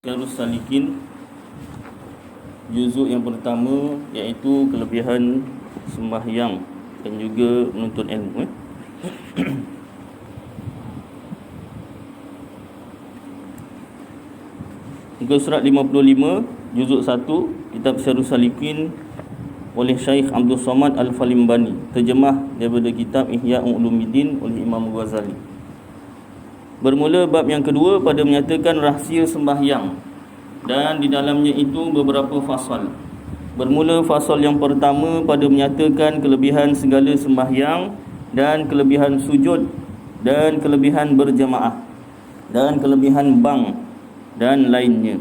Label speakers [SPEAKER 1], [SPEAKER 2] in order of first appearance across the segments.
[SPEAKER 1] Syarus Salikin juzuk yang pertama, iaitu kelebihan sembahyang dan juga menuntut ilmu. Muka surat 55, juzuk 1, kitab Syarus Salikin oleh Syekh Abdul Somad Al-Falimbani, terjemah daripada kitab Ihya Ulumuddin oleh Imam Ghazali. Bermula bab yang kedua pada menyatakan rahsia sembahyang, dan di dalamnya itu beberapa fasal. Bermula fasal yang pertama pada menyatakan kelebihan segala sembahyang dan kelebihan sujud dan kelebihan berjamaah dan kelebihan bang dan lainnya.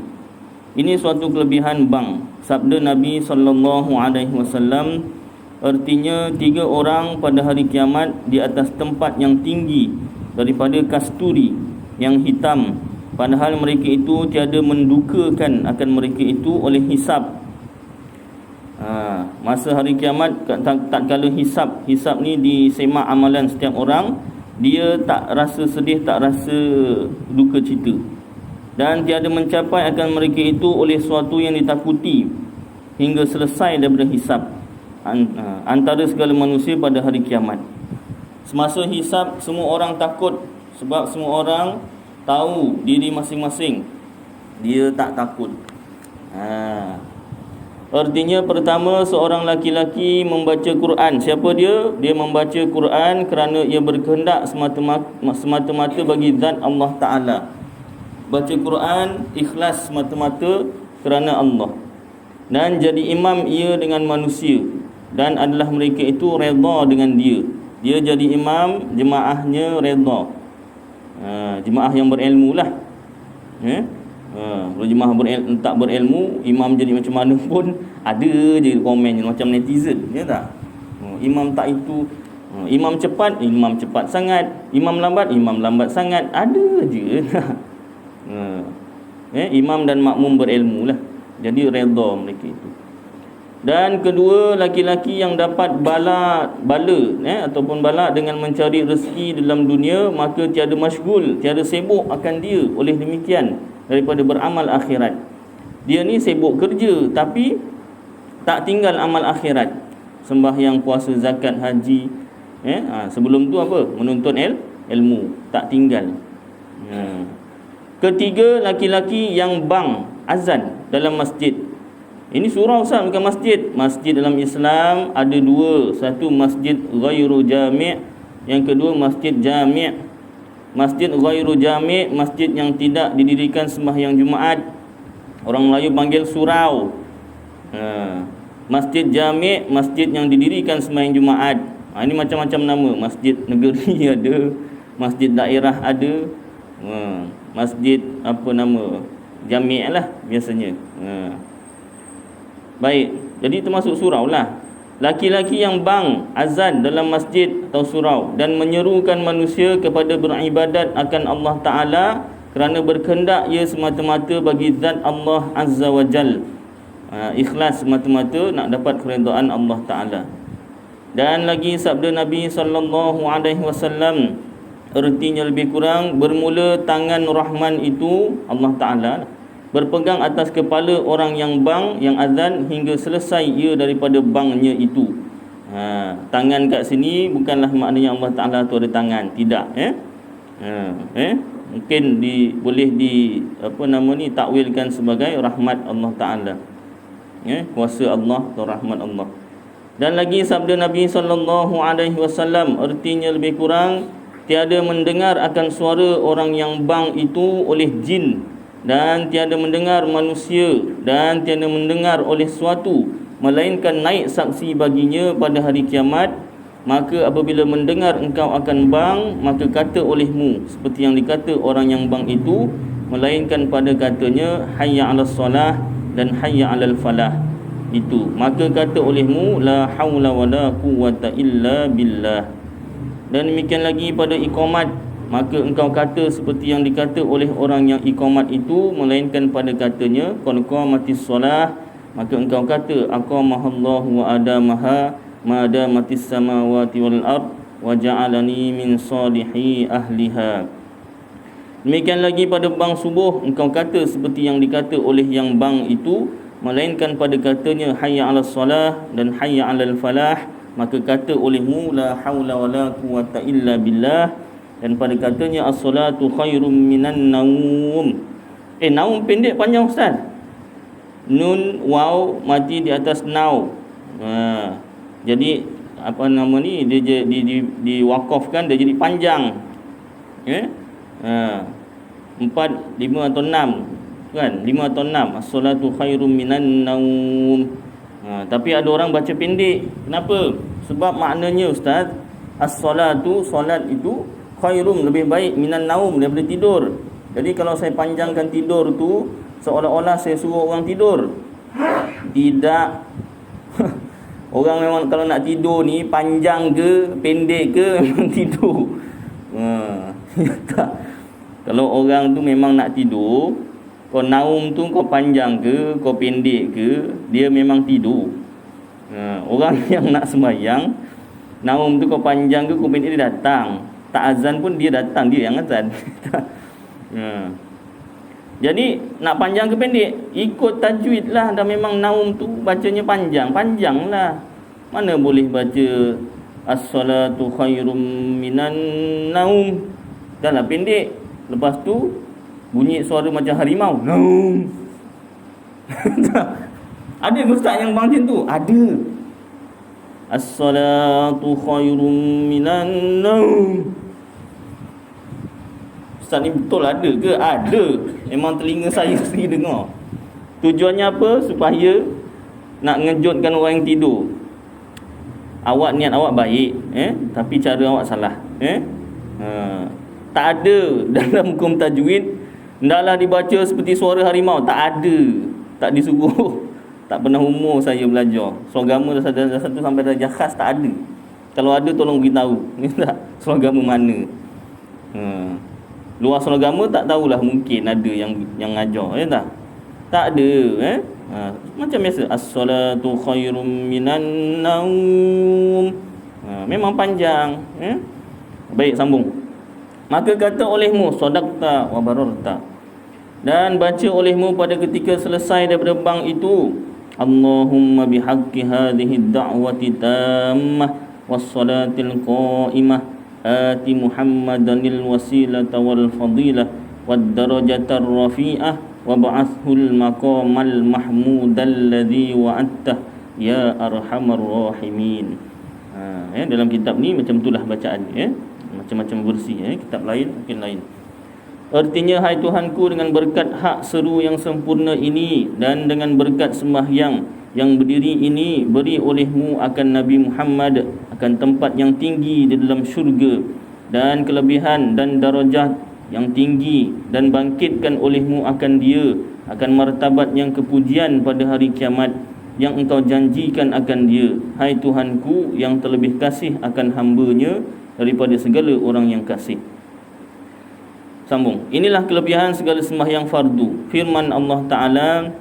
[SPEAKER 1] Ini suatu kelebihan bang. Sabda Nabi SAW, artinya 3 orang pada hari kiamat di atas tempat yang tinggi daripada kasturi yang hitam, padahal mereka itu tiada mendukakan akan mereka itu oleh hisab. Masa hari kiamat, tak kala hisab ni disemak amalan setiap orang, dia tak rasa sedih, tak rasa duka cita, dan tiada mencapai akan mereka itu oleh suatu yang ditakuti hingga selesai daripada hisab antara segala manusia pada hari kiamat. Semasa hisab, semua orang takut sebab semua orang tahu diri masing-masing. Dia tak takut. Artinya pertama, seorang laki-laki membaca Quran. Siapa dia? Dia membaca Quran kerana ia berkehendak semata-mata bagi zat Allah Ta'ala. Baca Quran ikhlas semata-mata kerana Allah. Dan jadi imam ia dengan manusia, dan adalah mereka itu redha dengan dia. Dia jadi imam, jemaahnya redha. Jemaah yang berilmu lah. Kalau jemaah tak berilmu, imam jadi macam mana pun ada je komen macam netizen, ya tak? Imam tak itu, imam cepat sangat, imam lambat sangat, ada je. Imam dan makmum berilmu lah, jadi redha mereka itu. Dan kedua, laki-laki yang dapat bala ataupun bala dengan mencari rezeki dalam dunia, maka tiada masyghul, tiada sibuk akan dia oleh demikian daripada beramal akhirat. Dia ni sibuk kerja tapi tak tinggal amal akhirat, sembahyang, puasa, zakat, haji. Sebelum tu apa? Menuntut ilmu, tak tinggal. Ketiga, laki-laki yang bang azan dalam masjid. Ini surau Ustaz, bukan masjid. Masjid dalam Islam ada 2. Satu masjid ghairu jami', yang kedua masjid jami'. Masjid ghairu jami', masjid yang tidak didirikan sembahyang Jumaat. Orang Melayu panggil surau. Masjid jami', masjid yang didirikan sembahyang Jumaat. Ini macam-macam nama. Masjid negeri ada, masjid daerah ada, masjid apa nama, jami' lah biasanya. Baik, jadi termasuk surau lah. Laki-laki yang bang azan dalam masjid atau surau dan menyerukan manusia kepada beribadat akan Allah Ta'ala kerana berkehendak ia semata-mata bagi zat Allah Azza wa Jal. Ikhlas semata-mata nak dapat keredaan Allah Ta'ala. Dan lagi sabda Nabi SAW, artinya lebih kurang, bermula tangan Rahman itu, Allah Ta'ala, berpegang atas kepala orang yang bang, yang azan, hingga selesai ia daripada bangnya itu. Tangan kat sini bukanlah maknanya Allah Ta'ala tu ada tangan, tidak. Mungkin boleh takwilkan sebagai rahmat Allah Ta'ala, kuasa Allah atau rahmat Allah. Dan lagi sabda Nabi SAW, artinya lebih kurang, tiada mendengar akan suara orang yang bang itu oleh jin, dan tiada mendengar manusia, dan tiada mendengar oleh suatu, melainkan naik saksi baginya pada hari kiamat. Maka apabila mendengar engkau akan bang, maka kata olehmu seperti yang dikata orang yang bang itu, melainkan pada katanya hayya 'alas solah dan hayya 'alal falah. Itu maka kata olehmu la haula wala quwwata illa billah. Dan demikian lagi pada iqamat, maka engkau kata seperti yang dikata oleh orang yang iqamat itu, melainkan pada katanya qad qamatis solah, maka engkau kata aqamahallahu wa adamaha ma damatis samawati wal ard wa ja'alani min salihi ahliha. Demikian lagi pada bang subuh, engkau kata seperti yang dikata oleh yang bang itu, melainkan pada katanya hayya 'alas salah dan hayya 'alal falah, maka kata olehmu la haula wala quwata illa billah, dan pada katanya as-salatu khairum minan naum. Naum pendek panjang ustaz. Nun waw mati di atas nau. Jadi apa nama ni, dia diwakafkan, dia jadi panjang. 4, 5 atau 6 kan, 5 atau 6, as-salatu khairum minan naum. Tapi ada orang baca pendek. Kenapa? Sebab maknanya ustaz, as-salatu, solat itu, khairum, lebih baik, minan naum, daripada tidur. Jadi kalau saya panjangkan tidur tu, seolah-olah saya suruh orang tidur. Tidak. Orang memang kalau nak tidur ni, panjang ke pendek ke, memang tidur. Tak. Kalau orang tu memang nak tidur, kau naum tu kau panjang ke, kau pendek ke, dia memang tidur. Orang yang nak sembahyang, naum tu kau panjang ke, kau pendek, dia datang. Tak azan pun dia datang, dia yang azan. Jadi nak panjang ke pendek, ikut tajwid lah. Dan memang naum tu bacanya panjang, panjang lah. Mana boleh baca as-salatu khairum minan naum, dah lah pendek. Lepas tu bunyi suara macam harimau. Naum. Ada ke ustaz yang macam tu? Ada. As-salatu khairum minan naum. Ustaz ni betul ada ke? Ada. Memang telinga saya sendiri dengar. Tujuannya apa? Supaya nak ngejutkan orang yang tidur. Awak niat awak baik, tapi cara awak salah. Tak ada dalam hukum tajwid hendaklah dibaca seperti suara harimau. Tak ada. Tak disuruh. Tak pernah umur saya belajar. Surah agama dah satu sampai darjah khas, tak ada. Kalau ada tolong beritahu. Tak, surah agama mana? Luar surah agama tak tahulah, mungkin ada yang ngajar, tak? Tak ada, macam biasa, as-salatu khairum minan naum. Memang panjang, Baik, sambung. Maka kata olehmu, sadaqta wa bararta, dan baca olehmu pada ketika selesai daripada bang itu, Allahumma bihaqqi hadhihi da'wati tammah was-salatil qa'imah ati Muhammadanil wasilata wal fadilah wad darajatar rafi'ah wa ba'athul maqamal mahmudal ladzi wa'adtah ya arhamar rahimin. Dalam kitab ni macam itulah bacaan, macam-macam versi, kitab lain mungkin lain. Artinya, hai Tuhanku, dengan berkat hak seru yang sempurna ini dan dengan berkat sembahyang yang berdiri ini, beri olehmu akan Nabi Muhammad akan tempat yang tinggi di dalam syurga dan kelebihan dan darajat yang tinggi, dan bangkitkan olehmu akan dia akan martabat yang kepujian pada hari kiamat yang engkau janjikan akan dia, hai Tuhanku yang terlebih kasih akan hamba-Nya daripada segala orang yang kasih. Sambung. Inilah kelebihan segala sembahyang fardu. Firman Allah Ta'ala,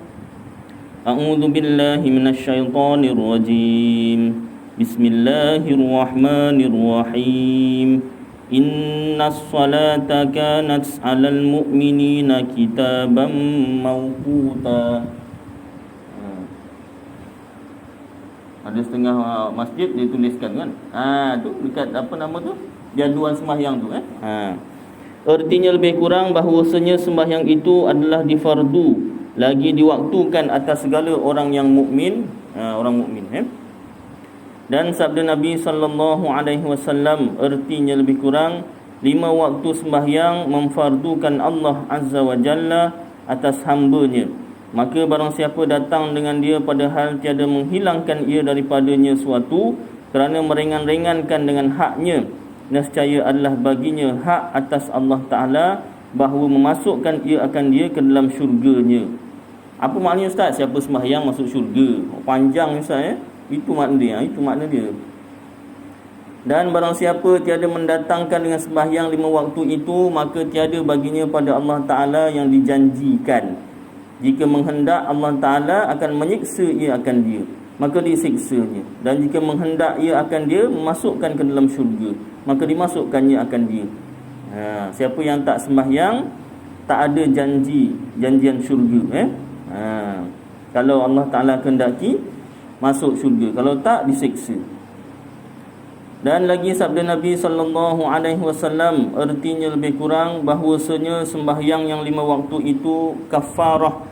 [SPEAKER 1] A'udzu billahi minasyaitonir rajim. Bismillahirrahmanirrahim. Innas salata kanat 'alal mu'minina kitaban mawquta. Ada setengah masjid dia tuliskan kan. Tu dekat apa nama tu? Jadual sembahyang tu Artinya lebih kurang bahawasanya sembahyang itu adalah difardu, lagi diwaktukan atas segala orang yang mukmin, orang mukmin. Dan sabda Nabi sallallahu alaihi wasallam artinya lebih kurang 5 waktu sembahyang memfardukan Allah Azza wa Jalla atas hamba-Nya. Maka barang siapa datang dengan dia padahal tiada menghilangkan ia daripadanya suatu kerana meringan-ringankan dengan haknya, nescaya adalah baginya hak atas Allah Ta'ala bahawa memasukkan ia akan dia ke dalam syurga-Nya. Apa maknanya ustaz? Siapa sembahyang masuk syurga? Panjang ustaz Itu makna dia, Dan barang siapa tiada mendatangkan dengan sembahyang 5 waktu itu, maka tiada baginya pada Allah Ta'ala yang dijanjikan. Jika menghendak Allah Ta'ala akan menyiksa ia akan dia, maka disiksanya. Dan jika menghendak ia akan dia memasukkan ke dalam syurga, maka dimasukkannya akan dia. Siapa yang tak sembahyang, tak ada janjian syurga. Kalau Allah Ta'ala kehendaki, masuk syurga. Kalau tak, disiksa. Dan lagi sabda Nabi SAW, artinya lebih kurang bahawasanya sembahyang yang 5 waktu itu kafarah,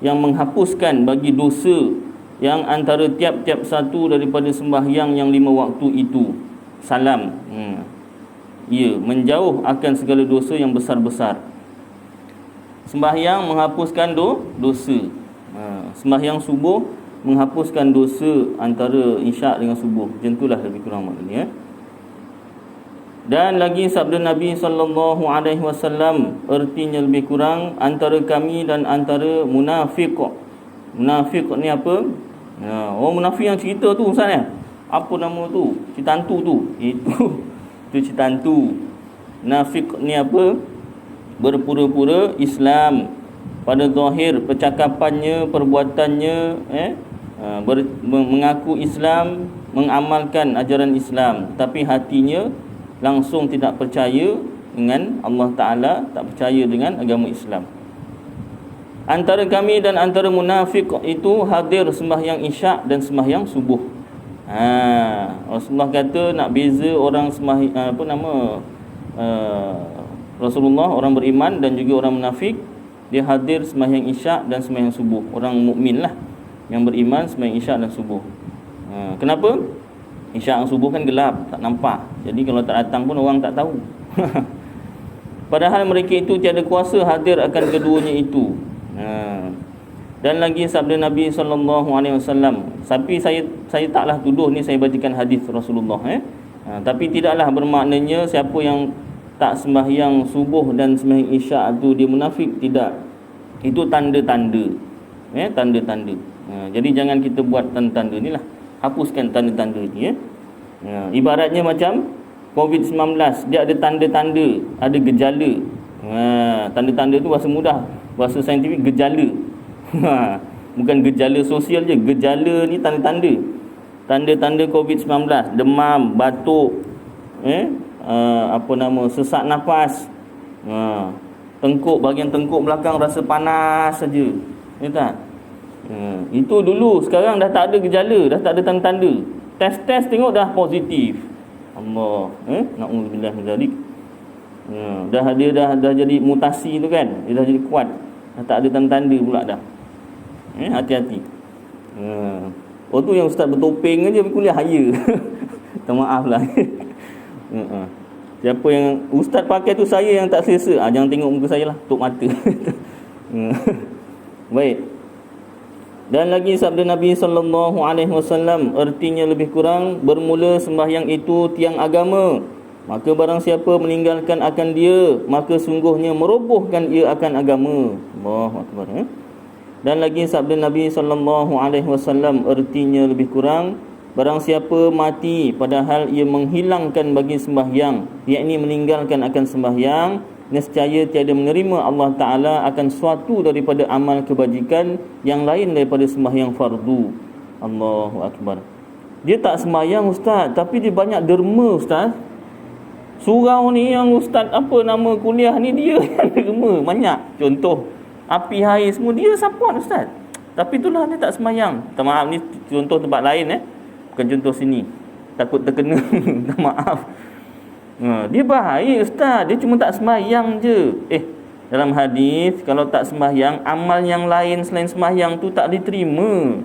[SPEAKER 1] yang menghapuskan bagi dosa yang antara tiap-tiap satu daripada sembahyang yang 5 waktu itu. Salam. Ya, menjauh akan segala dosa yang besar-besar. Sembahyang menghapuskan dosa. Sembahyang subuh menghapuskan dosa antara isyak dengan subuh. Macam itulah lebih kurang maknanya. Dan lagi sabda Nabi SAW, artinya lebih kurang antara kami dan antara munafik. Munafik ni apa? Munafik yang cerita tu Ustaz ya. Apa nama tu? Citantu tu. Itu citantu. Munafik ni apa? Berpura-pura Islam pada zahir percakapannya, perbuatannya, mengaku Islam, mengamalkan ajaran Islam, tapi hatinya langsung tidak percaya dengan Allah Ta'ala, tak percaya dengan agama Islam. Antara kami dan antara munafik itu hadir sembahyang isyak dan sembahyang subuh. Rasulullah kata nak beza orang Rasulullah, orang beriman dan juga orang munafik, dia hadir sembahyang isyak dan sembahyang subuh. Orang mukmin lah yang beriman sembahyang isyak dan subuh. Kenapa? Isyak dan subuh kan gelap, tak nampak. Jadi kalau tak datang pun orang tak tahu. Padahal mereka itu tiada kuasa hadir akan keduanya itu. Dan lagi sabda Nabi SAW, tapi saya taklah tuduh ni, saya bacakan hadis Rasulullah. Tapi tidaklah bermaknanya siapa yang tak sembahyang subuh dan sembahyang isyak tu dia munafik. Tidak. Itu tanda-tanda. Tanda-tanda. Jadi jangan kita buat tanda-tanda ni lah. Hapuskan tanda-tanda ni. Ibaratnya macam COVID-19, dia ada tanda-tanda, ada gejala. Tanda-tanda tu bahasa mudah, bahasa saintifik gejala. Bukan gejala sosial je, gejala ni tanda-tanda. Tanda-tanda COVID-19, demam, batuk, sesak nafas, tengkuk, bahagian tengkuk belakang rasa panas saja. Ya tak? Itu dulu, sekarang dah tak ada gejala, dah tak ada tanda-tanda. Test tengok dah positif. Allah, na'udzubillah min zalik. Dah jadi mutasi tu kan, dia dah jadi kuat. Dah tak ada tanda-tanda pula dah. Hati-hati. Tu yang ustaz bertopeng aja kuliah haya. Minta maaf lah. Siapa yang ustaz pakai tu saya yang tak selesa. Jangan tengok muka saya lah, tutup mata. Baik. Dan lagi sabda Nabi SAW, artinya lebih kurang bermula sembahyang itu tiang agama. Maka barang siapa meninggalkan akan dia, maka sungguhnya merobohkan ia akan agama. Allahu Akbar. Dan lagi sabda Nabi SAW, artinya lebih kurang barang siapa mati padahal ia menghilangkan bagi sembahyang, yakni meninggalkan akan sembahyang, nescaya tiada menerima Allah Ta'ala akan suatu daripada amal kebajikan yang lain daripada sembahyang fardu. Allahu Akbar. Dia tak sembahyang ustaz, tapi dia banyak derma ustaz. Surau ni yang ustaz kuliah ni, dia yang derma banyak. Contoh api air semua dia support ustaz, tapi itulah dia tak sembahyang. Minta maaf, ni contoh tempat lain, bukan contoh sini, takut terkena. Minta maaf. Dia baik ustaz, dia cuma tak sembahyang je. Dalam hadis, kalau tak sembahyang, amal yang lain selain sembahyang tu tak diterima.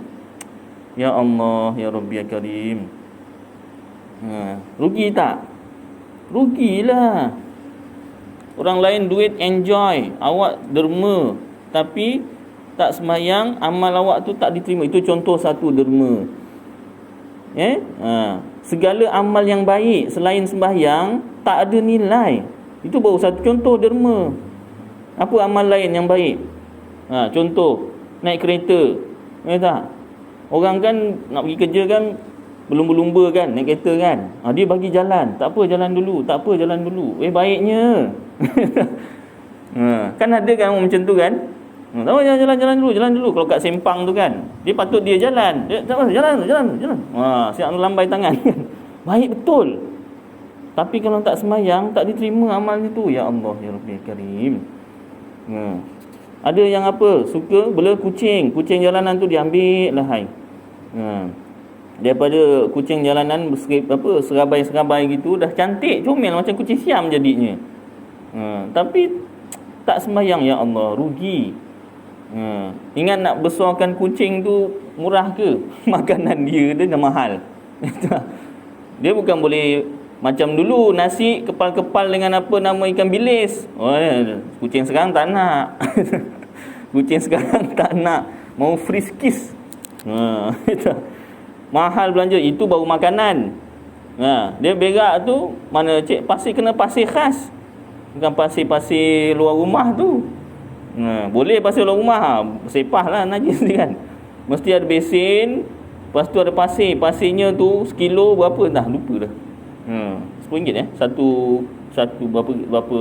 [SPEAKER 1] Ya Allah, ya Rabbi ya Karim. Rugi tak? Rugilah. Orang lain duit enjoy, awak derma, tapi tak sembahyang, amal awak tu tak diterima. Itu contoh satu derma. Segala amal yang baik selain sembahyang tak ada nilai. Itu baru satu contoh derma. Apa amal lain yang baik? Contoh naik kereta. Tak? Orang kan nak pergi kerja kan berlumba-lumba kan, naik kereta kan. Dia bagi jalan. Tak apa jalan dulu, tak apa jalan dulu. Baiknya. Kan ada kan orang macam tu kan. Jalan dulu. Kalau kat sempang tu kan, dia patut dia jalan. Jalan. Siap lambai tangan. Baik betul. Tapi kalau tak semayang, tak diterima amal itu. Ya Allah, ya Rabbi Karim. Ada yang apa? Suka bela kucing. Kucing jalanan tu diambil lah hai. Daripada kucing jalanan serabai-serabai gitu, dah cantik, comel macam kucing siam jadinya. Tapi tak semayang, ya Allah, rugi. Ingat nak besarkan kucing tu murah ke? Makanan dia dah mahal. Dia bukan boleh macam dulu nasi kepal-kepal dengan apa nama ikan bilis. Kucing sekarang tak nak. Kucing sekarang tak nak, mau friskies. Mahal belanja, itu baru makanan. Dia berak tu mana cik pasir, kena pasir khas, bukan pasir-pasir luar rumah tu. Boleh pasir luar rumah, sepah lah najis dia kan. Mesti ada besin, lepas tu ada pasir. Pasirnya tu sekilo berapa dah lupa dah. RM10 satu berapa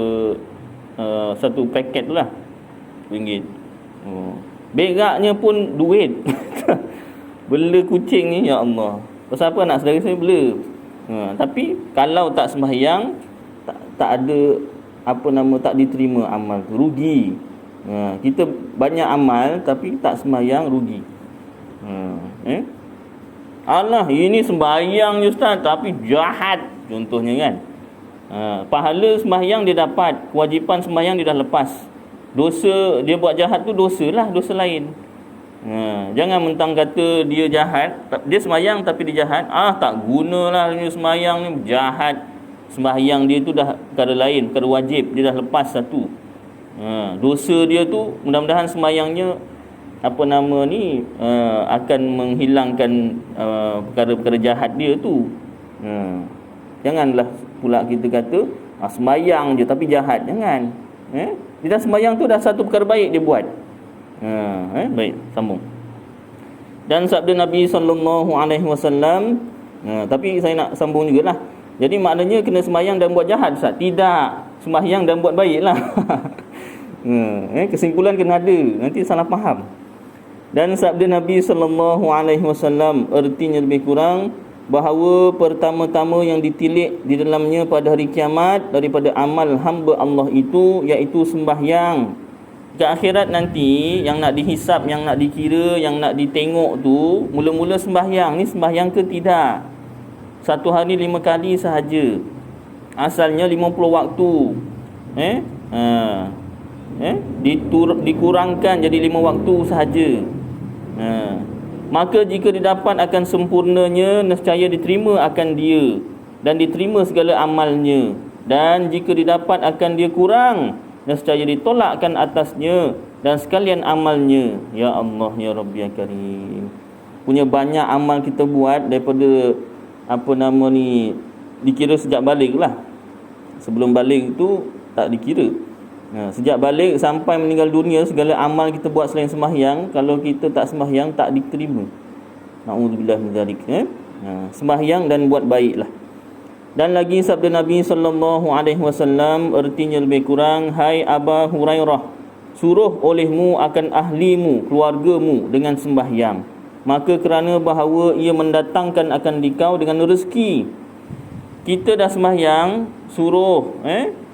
[SPEAKER 1] satu paket tu lah, RM10. Beraknya pun duit. Bela kucing ni, ya Allah. Pasal apa nak saudara saya bela? Tapi kalau tak sembahyang, tak ada apa nama, tak diterima amal tu, rugi. Kita banyak amal tapi tak sembahyang, rugi. Alah, ini sembahyang je Ustaz, tapi jahat contohnya kan. Pahala sembahyang dia dapat, kewajipan sembahyang dia dah lepas. Dosa dia buat jahat tu dosalah, dosa lain. Jangan mentang kata dia jahat, dia sembahyang tapi dia jahat. Tak gunalah dia sembahyang ni, jahat. Sembahyang dia tu dah perkara lain, perkara wajib, dia dah lepas satu. Dosa dia tu, mudah-mudahan sembahyangnya apa nama ni akan menghilangkan perkara-perkara jahat dia tu. Janganlah pula kita kata sembahyang je tapi jahat. Jangan. Dia dah sembahyang tu dah satu perkara baik dia buat. Baik, sambung. Dan sabda Nabi SAW, tapi saya nak sambung jugalah. Jadi maknanya kena sembahyang dan buat jahat, Ustaz? Tidak, sembahyang dan buat baik lah. Kesimpulan kena ada, nanti salah faham. Dan sabda Nabi SAW, artinya lebih kurang bahawa pertama-tama yang ditilik di dalamnya pada hari kiamat daripada amal hamba Allah itu, iaitu sembahyang. Ke akhirat nanti yang nak dihisap, yang nak dikira, yang nak ditengok tu mula-mula sembahyang. Ni sembahyang ke tidak? Satu hari 5 kali sahaja. Asalnya 50 waktu. Dikurangkan jadi 5 waktu sahaja. Maka jika didapat akan sempurnanya, nescaya diterima akan dia dan diterima segala amalnya. Dan jika didapat akan dia kurang, nescaya ditolakkan atasnya dan sekalian amalnya. Ya Allah, ya Rabbi ya Karim. Punya banyak amal kita buat daripada apa nama ni, dikira sejak balik lah. Sebelum balik tu tak dikira. Sejak balik sampai meninggal dunia, segala amal kita buat selain sembahyang, kalau kita tak sembahyang tak diterima. Na'udzubillah min zalik. Sembahyang dan buat baiklah. Dan lagi sabda Nabi SAW, artinya lebih kurang, hai Aba Hurairah, suruh olehmu akan ahlimu, keluargamu dengan sembahyang. Maka kerana bahawa ia mendatangkan akan dikau dengan rezeki. Kita dah sembahyang, suruh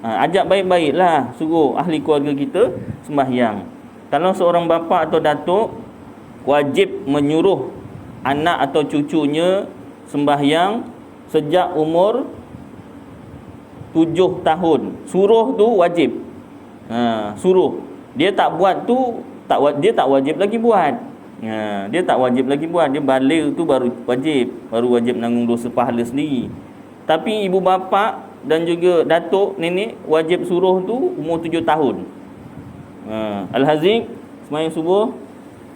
[SPEAKER 1] ajak baik-baiklah, suruh ahli keluarga kita sembahyang. Kalau seorang bapa atau datuk, wajib menyuruh anak atau cucunya sembahyang sejak umur 7 tahun. Suruh tu wajib. Suruh. Dia tak buat tu, dia tak wajib lagi buat. Dia tak wajib lagi buat. Dia balik tu baru wajib menanggung dosa pahala sendiri. Tapi ibu bapa dan juga datuk, nenek wajib suruh tu umur 7 tahun. Al-Haziq sembahyang subuh,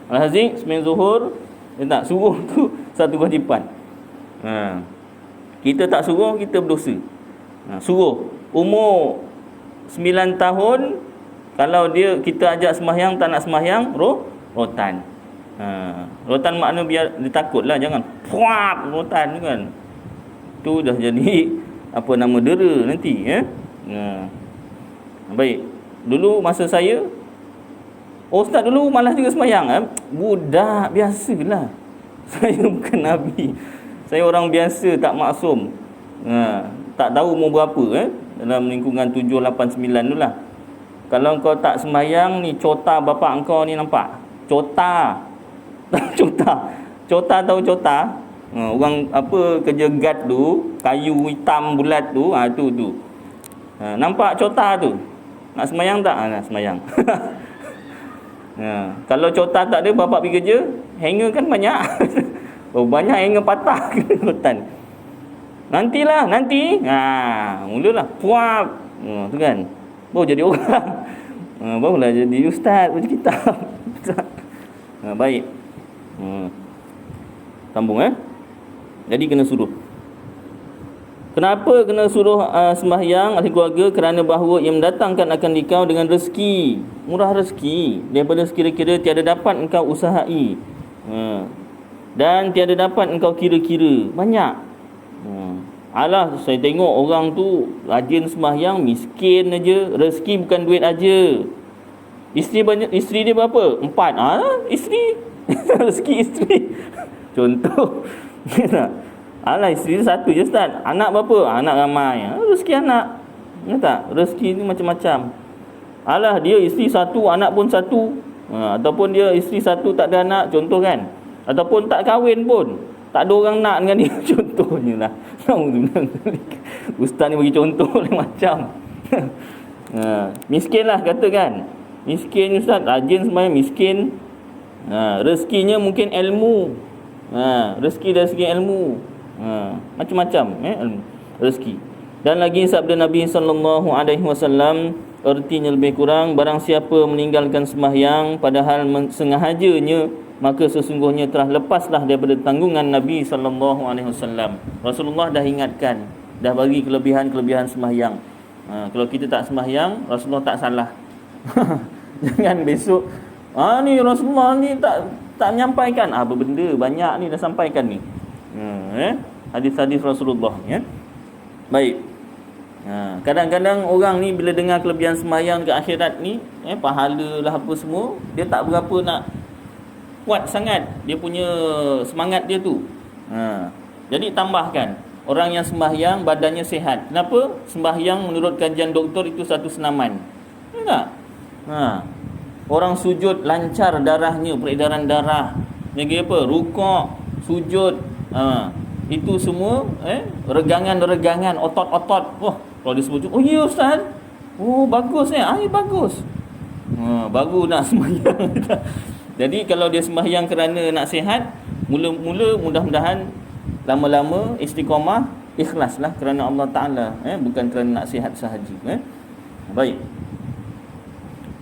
[SPEAKER 1] Al-Haziq sembahyang zuhur. Dia tak suruh tu satu kewajipan. Kita tak suruh, kita berdosa. Suruh umur 9 tahun, kalau kita ajak sembahyang tak nak sembahyang, rotan. Rotan makna biar dia takut lah, jangan puap rotan kan. Tu dah jadi apa nama, dera nanti Baik. Dulu masa saya, ustaz dulu malas juga sembahyang. Budak biasalah. Saya bukan Nabi. Saya orang biasa, tak maksum. tak tahu umur berapa dalam lingkungan 7, 8, 9 tu lah. Kalau kau tak sembahyang ni, cota bapak kau ni nampak. Cota. Cota tahu cota? Orang apa kerja guard tu, kayu hitam bulat tu, tu. Nampak cota tu. Nak sembahyang tak? Nak sembahyang. Kalau cota tak ada, bapak pergi kerja, hanger kan banyak. Banyak hanger patah ke hutan. Nanti. Mulalah puap. Tu kan. Baru jadi orang. Barulah jadi ustaz baca kitab. Baik. Sambung Jadi kena suruh. Kenapa kena suruh sembahyang ahli keluarga? Kerana bahawa ia mendatangkan akan dikau dengan rezeki, murah rezeki, daripada sekira-kira tiada dapat engkau usahai, dan tiada dapat engkau kira-kira. Banyak. Alah, saya tengok orang tu rajin sembahyang, miskin aja, rezeki bukan duit aja. Isteri dia berapa? 4. Isteri rezeki isteri. Contoh. Alah, isteri dia 1 je Ustaz. Anak berapa? Anak ramai. Rezeki anak. Ingat tak? Rezeki ni macam-macam. Alah, dia isteri 1, anak pun 1. Ataupun dia isteri 1 tak ada anak, contoh kan. Ataupun tak kahwin pun, tak ada orang nak dengan dia. Contohnya lah. Ustaz ni bagi contoh lain macam. Miskin lah katakan. Miskin Ustaz, rajin sembahyang, miskin. Rezekinya mungkin ilmu. Rezeki dari segi ilmu. Macam-macam ilmu, rezeki. Dan lagi sabda Nabi SAW, artinya lebih kurang, barang siapa meninggalkan sembahyang padahal sengahajanya, maka sesungguhnya telah lepaslah daripada tanggungan Nabi SAW. Rasulullah dah ingatkan, dah bagi kelebihan-kelebihan sembahyang. Kalau kita tak sembahyang, Rasulullah tak salah. Jangan besok ni Rasulullah ni tak menyampaikan. Apa benda banyak ni dah sampaikan ni. Hadis-hadis Rasulullah Baik. Kadang-kadang orang ni bila dengar kelebihan sembahyang ke akhirat ni, pahala lah apa semua, dia tak berapa nak kuat sangat dia punya semangat dia tu. Jadi tambahkan, orang yang sembahyang badannya sihat. Kenapa? Sembahyang menurut kajian doktor itu satu senaman. Ya tak? Orang sujud lancar darahnya, peredaran darah. Lagi apa? Rukuk, sujud, itu semua regangan-regangan, otot-otot. Kalau dia sebut, oh ya Ustaz, bagus bagus. Baru nak sembahyang. Jadi kalau dia sembahyang kerana nak sihat, mula-mula mudah-mudahan lama-lama istiqamah, ikhlaslah kerana Allah Ta'ala, bukan kerana nak sihat sahaja. Baik.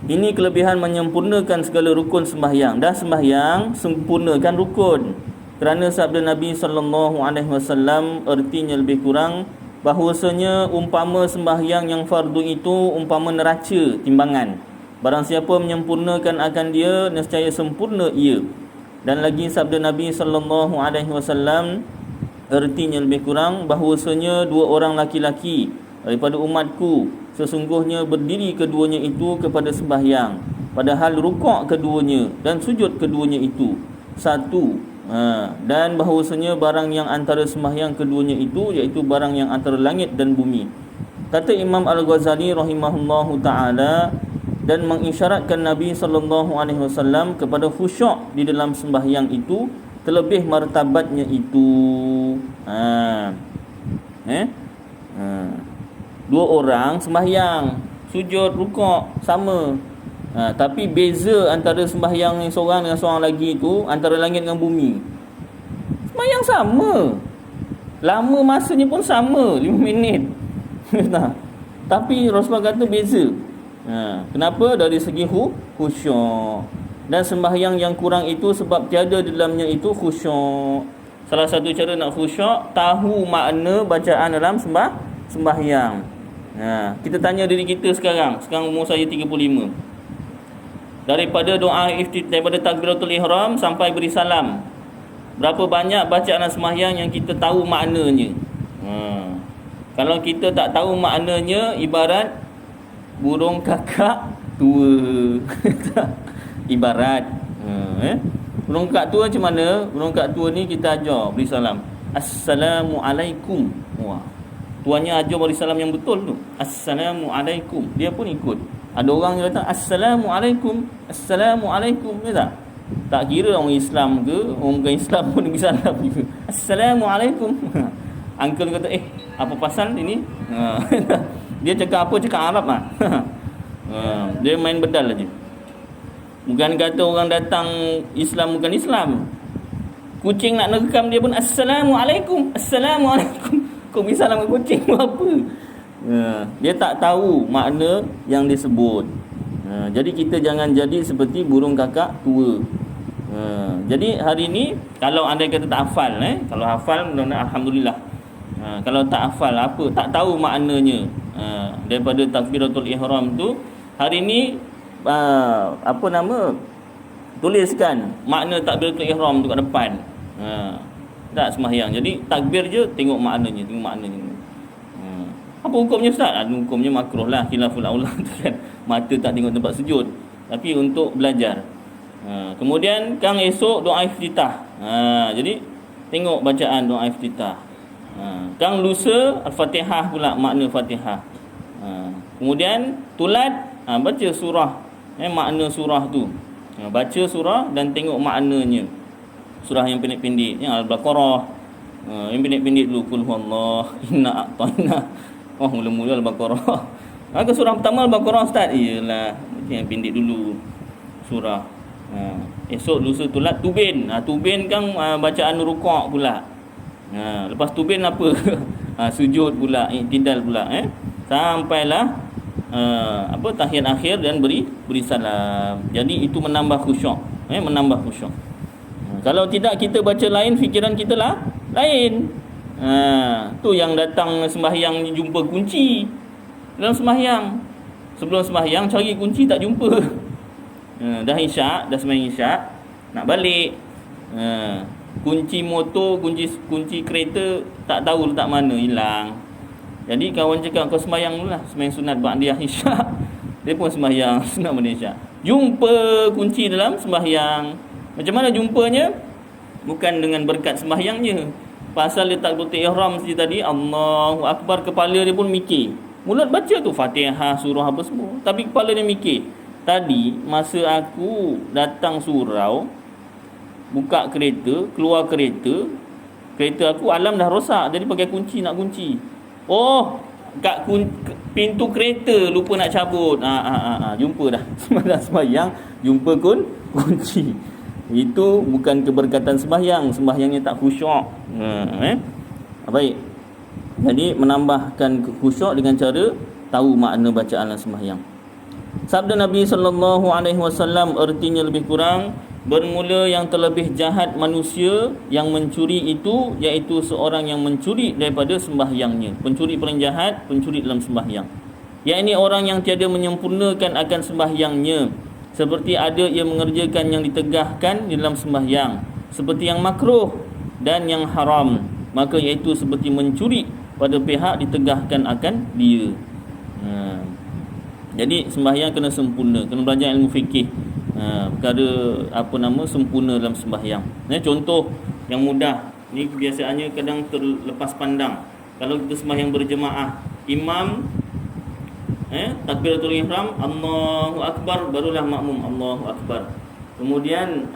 [SPEAKER 1] Ini kelebihan menyempurnakan segala rukun sembahyang. Dah sembahyang, sempurnakan rukun. Kerana sabda Nabi SAW, artinya lebih kurang, bahawasanya umpama sembahyang yang fardu itu umpama neraca timbangan. Barang siapa menyempurnakan akan dia, nescaya sempurna ia. Dan lagi sabda Nabi SAW, artinya lebih kurang, bahawasanya 2 orang laki-laki daripada umatku, sesungguhnya berdiri keduanya itu kepada sembahyang, padahal rukuk keduanya dan sujud keduanya itu satu. Dan bahawasanya barang yang antara sembahyang keduanya itu, iaitu barang yang antara langit dan bumi. Kata Imam Al-Ghazali rahimahullahu ta'ala, dan mengisyaratkan Nabi SAW kepada khusyuk di dalam sembahyang itu, terlebih martabatnya itu. 2 orang sembahyang, sujud, rukuk sama. Tapi beza antara sembahyang yang seorang dengan seorang lagi itu antara langit dengan bumi. Sembahyang sama, lama masanya pun sama, 5 minit. Tapi Rasulullah kata beza. Kenapa? Dari segi khusyuk. Dan sembahyang yang kurang itu sebab tiada di dalamnya itu khusyuk. Salah satu cara nak khusyuk, tahu makna bacaan dalam sembahyang. Kita tanya diri kita sekarang umur saya 35. Daripada doa daripada takbiratul ihram sampai beri salam, berapa banyak bacaan sembahyang yang kita tahu maknanya? Kalau kita tak tahu maknanya, ibarat burung kakak tua. Ibarat burung kakak tua macam mana? Burung kakak tua ni kita ajar beri salam, Assalamualaikum. tuannya ajar bagi salam yang betul tu. Assalamualaikum. Dia pun ikut. Ada orang yang kata Assalamualaikum. Assalamualaikum. Dia tak kira orang Islam ke, orang bukan Islam pun bagi salam juga. Assalamualaikum. Uncle kata, apa pasal ini? Dia cakap apa? Cakap Arab lah. Dia main bedal aja. Bukan kata orang datang Islam bukan Islam. Kucing nak nerekam dia pun Assalamualaikum. Assalamualaikum. Kau bagi salam ke kucing apa? Dia tak tahu makna yang disebut. Jadi kita jangan jadi seperti burung kakak tua. Jadi hari ni kalau anda kata tak hafal, kalau hafal mudah-mudahan alhamdulillah. Kalau tak hafal apa, tak tahu maknanya daripada takbiratul ihram tu, hari ni tuliskan makna takbiratul ihram tu kat depan. Tak sembahyang. Jadi takbir je, tengok maknanya. Apa hukumnya Ustaz? Hukumnya makruh lah, khilaful aula tu kan. Mata tak tengok tempat sujud, tapi untuk belajar. Kemudian kang esok doa iftitah. Jadi tengok bacaan doa iftitah. Kang lusa al-Fatihah pula, makna Fatihah. Kemudian tulat baca surah, makna surah tu. Baca surah dan tengok maknanya. Surah yang pendek-pendek, yang Al-Baqarah. Yang pendek-pendek dulu, Qul huwallahu inna a'tayna. Mula-mula Al-Baqarah. Surah pertama Al-Baqarah Ustaz. Iyalah, yang pendek dulu surah. Esok lusa tulat tubin. Tubin kan bacaan rukuk pula. Lepas tubin apa? Sujud pula, iktidal pula, sampailah tahiyat akhir dan beri salam. Jadi itu menambah khusyuk, menambah khusyuk. Kalau tidak kita baca lain, fikiran kita lah lain. Tu yang datang sembahyang jumpa kunci dalam sembahyang. Sebelum sembahyang cari kunci tak jumpa. Dah isyak, dah sembahyang isyak, nak balik. Kunci motor, kunci kereta tak tahu letak mana, hilang. Jadi kawan cakap kau sembahyang dulu lah, sembahyang sunat ba'diyah isyak. Dia pun sembahyang sunat ba'diyah isyak. Jumpa kunci dalam sembahyang. Macam mana jumpanya? Bukan dengan berkat sembahyangnya. Pasal dia takbiratul ihram tadi, Allahu Akbar, kepala dia pun mikir. Mulut baca tu Fatihah, surah apa semua, tapi kepala dia mikir. Tadi masa aku datang surau, buka kereta, keluar kereta aku alam dah rosak, jadi pakai kunci, nak kunci. Kat pintu kereta lupa nak cabut. Jumpa dah. Semalam sembahyang jumpa kunci. Itu bukan keberkatan sembahyangnya tak khusyuk. Baik. Jadi menambahkan khusyuk dengan cara tahu makna bacaan sembahyang. Sabda Nabi sallallahu alaihi wasallam artinya lebih kurang, bermula yang terlebih jahat manusia yang mencuri itu, iaitu seorang yang mencuri daripada sembahyangnya. Pencuri paling jahat, pencuri dalam sembahyang. Yakni orang yang tiada menyempurnakan akan sembahyangnya, seperti ada ia mengerjakan yang ditegahkan di dalam sembahyang, seperti yang makruh dan yang haram, maka iaitu seperti mencuri pada pihak ditegahkan akan dia. Jadi sembahyang kena sempurna, kena belajar ilmu fikih. Perkara sempurna dalam sembahyang. Contoh yang mudah, ni kebiasaannya kadang terlepas pandang. Kalau kita sembahyang berjemaah, imam takbiratul ihram, Allahu Akbar, barulah makmum Allahu Akbar. Kemudian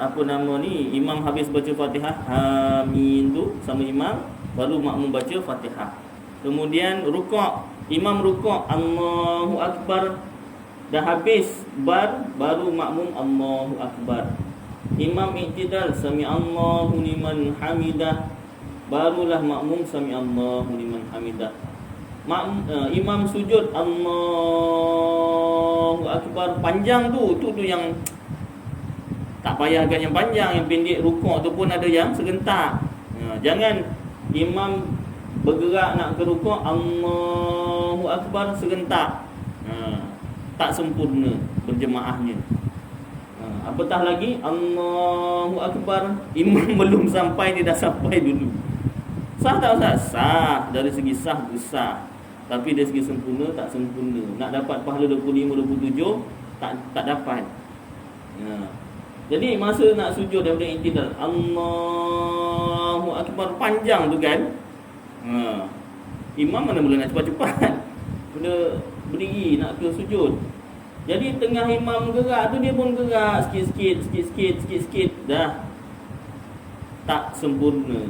[SPEAKER 1] imam habis baca Fatihah, amin tu sama imam, baru makmum baca Fatihah. Kemudian rukuk, imam rukuk, Allahu Akbar, dah habis baru makmum Allahu Akbar. Imam iktidal, sami Allahu liman hamidah, barulah makmum sami Allahu liman hamidah. Imam sujud, Allahu Akbar, panjang tu yang tak payahkan yang panjang, yang pendek. Rukuk tu pun ada yang serentak. Jangan imam bergerak nak ke rukuk, Allahu Akbar serentak. Tak sempurna berjemaahnya. Apatah lagi Allahu Akbar, imam belum sampai, dia dah sampai dulu. Sah tak Ustaz? Sah. Dari segi sah tu sah, tapi dari segi sempurna tak sempurna. Nak dapat pahala 25-27 tak dapat. Jadi masa nak sujud daripada iktidal, Allahu Akbar panjang tu kan. Imam mana boleh nak cepat-cepat. Bila berdiri nak ke sujud. Jadi tengah imam gerak tu dia pun gerak sikit-sikit dah tak sempurna.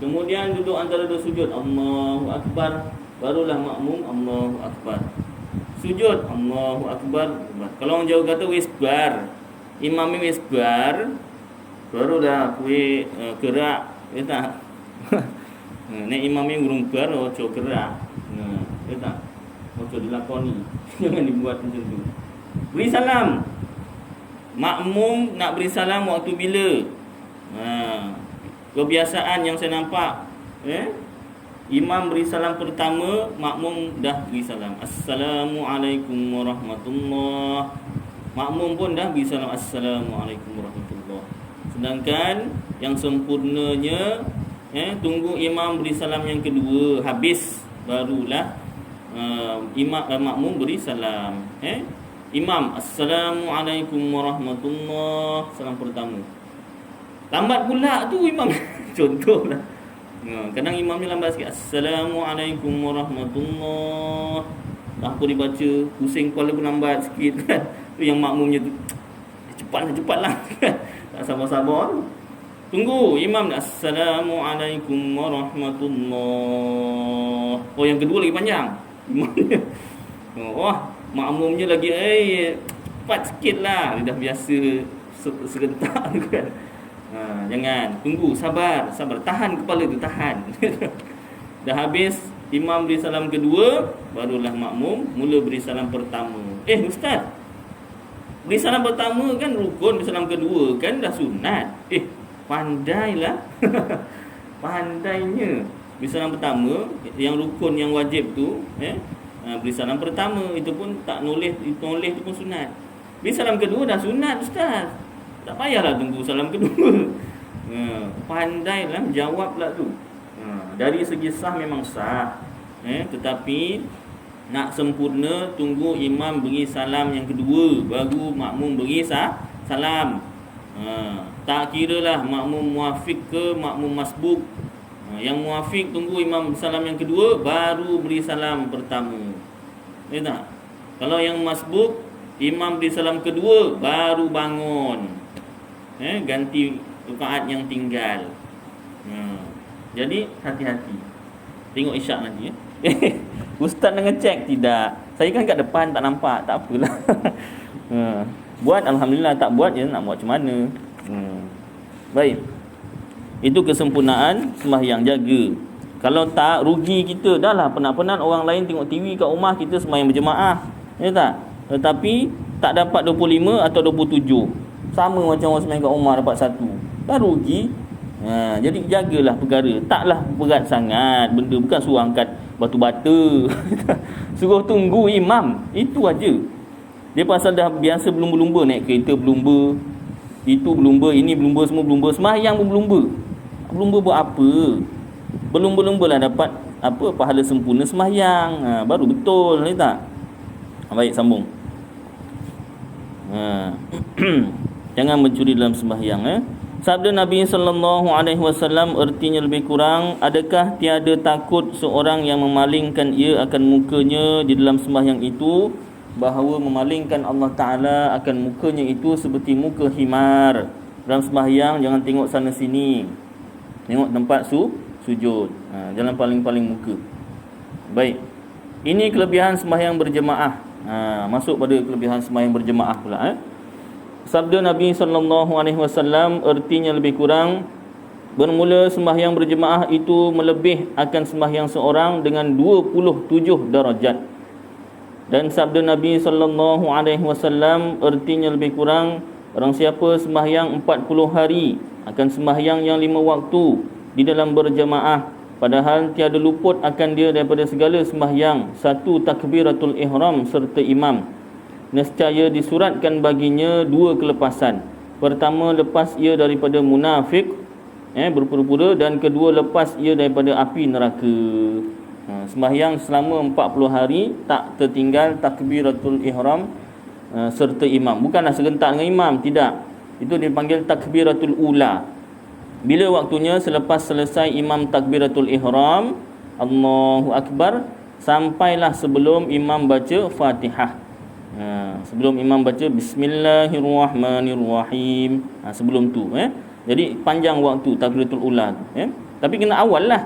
[SPEAKER 1] Kemudian duduk antara dua sujud, Allahu Akbar, barulah makmum Allahu Akbar. Sujud, Allahu Akbar. Kalau orang Jawa kata wisbar, imam ni wisbar, barulah kuih gerak, ya tak? Nek imam ni urung bar, ojo gerak. Ya tak? Ojo dilakoni. Jangan dibuat macam tu. Beri salam. Makmum nak beri salam waktu bila? Kebiasaan yang saya nampak, imam beri salam pertama, makmum dah beri salam. Assalamualaikum warahmatullahi. Makmum pun dah beri salam. Assalamualaikum warahmatullahi. Sedangkan yang sempurnanya, tunggu imam beri salam yang kedua habis, barulah makmum beri salam. Imam Assalamualaikum warahmatullahi, salam pertama. Lambat pula tu imam. Contohlah. Kadang imam ni lambat sikit. Assalamualaikum warahmatullahi. Dah pun dibaca, pusing kepala pun lambat sikit kan. Tu yang makmumnya tu cepatlah kan. Tak sabar-sabar. Tunggu imam ni Assalamualaikum warahmatullahi. Oh, yang kedua lagi panjang. Imamnya. Makmumnya lagi cepat sikitlah. Dia dah biasa serentak kan. Jangan, tunggu, sabar, tahan kepala tu, tahan. Dah habis imam beri salam kedua, barulah makmum mula beri salam pertama. Ustaz, beri salam pertama kan rukun, beri salam kedua kan dah sunat. Pandailah. Pandainya. Beri salam pertama, yang rukun, yang wajib tu, beri salam pertama, itu pun tak noleh tu pun sunat. Beri salam kedua dah sunat, Ustaz. Tak payahlah tunggu salam kedua. Pandailah jawablah tu. Dari segi sah memang sah. Tetapi nak sempurna, tunggu imam beri salam yang kedua, baru makmum beri salam. Tak kiralah makmum muafiq ke makmum masbuk. Yang muafiq tunggu imam salam yang kedua, baru beri salam pertama. Ya tak? Kalau yang masbuk, imam beri salam kedua, baru bangun. Ganti rakaat yang tinggal. Jadi hati-hati. Tengok isyak nanti. Ustaz nak ngecek tidak. Saya kan kat depan tak nampak, tak apalah. Buat alhamdulillah, tak buat je nak buat macam mana. Baik. Itu kesempurnaan sembahyang, jaga. Kalau tak, rugi kita. Dah lah penat-penat orang lain tengok TV kat rumah, kita sembahyang berjemaah. Ya tak? Tetapi tak dapat 25 atau 27. Sama macam orang sembahyang kat rumah dapat 1. Dah rugi. Jadi jagalah perkara. Taklah berat sangat benda, bukan suruh angkat batu bata. Suruh tunggu imam. Itu aja. Dia pasal dah biasa berlumba-lumba, naik kereta berlumba, itu berlumba, ini berlumba, semua berlumba. Sembahyang pun berlumba. Berlumba buat apa? Berlumba-lumba lah dapat apa, pahala sempurna sembahyang. Baru betul, ni tak? Baik, sambung. Jangan mencuri dalam sembahyang. Sabda Nabi SAW artinya lebih kurang, adakah tiada takut seorang yang memalingkan ia akan mukanya di dalam sembahyang itu, bahawa memalingkan Allah Ta'ala akan mukanya itu seperti muka himar. Dalam sembahyang jangan tengok sana sini, tengok tempat sujud. Jangan paling-paling muka. Baik. Ini kelebihan sembahyang berjemaah. Masuk pada kelebihan sembahyang berjemaah pula. Sabda Nabi SAW artinya lebih kurang, bermula sembahyang berjemaah itu melebih akan sembahyang seorang dengan 27 darajat. Dan sabda Nabi SAW artinya lebih kurang, orang siapa sembahyang 40 hari akan sembahyang yang 5 waktu di dalam berjemaah, padahal tiada luput akan dia daripada segala sembahyang satu takbiratul ihram serta imam, nescaya disuratkan baginya 2 kelepasan. Pertama, lepas ia daripada munafik, berpura-pura, dan kedua, lepas ia daripada api neraka. Sembahyang selama 40 hari tak tertinggal takbiratul ihram serta imam. Bukanlah serentak dengan imam, tidak. Itu dipanggil takbiratul ula. Bila waktunya? Selepas selesai imam takbiratul ihram, Allahu Akbar, sampailah sebelum imam baca Fatihah. Sebelum imam baca Bismillahirrahmanirrahim, sebelum tu jadi panjang waktu takbiratul ula tu tapi kena awal lah.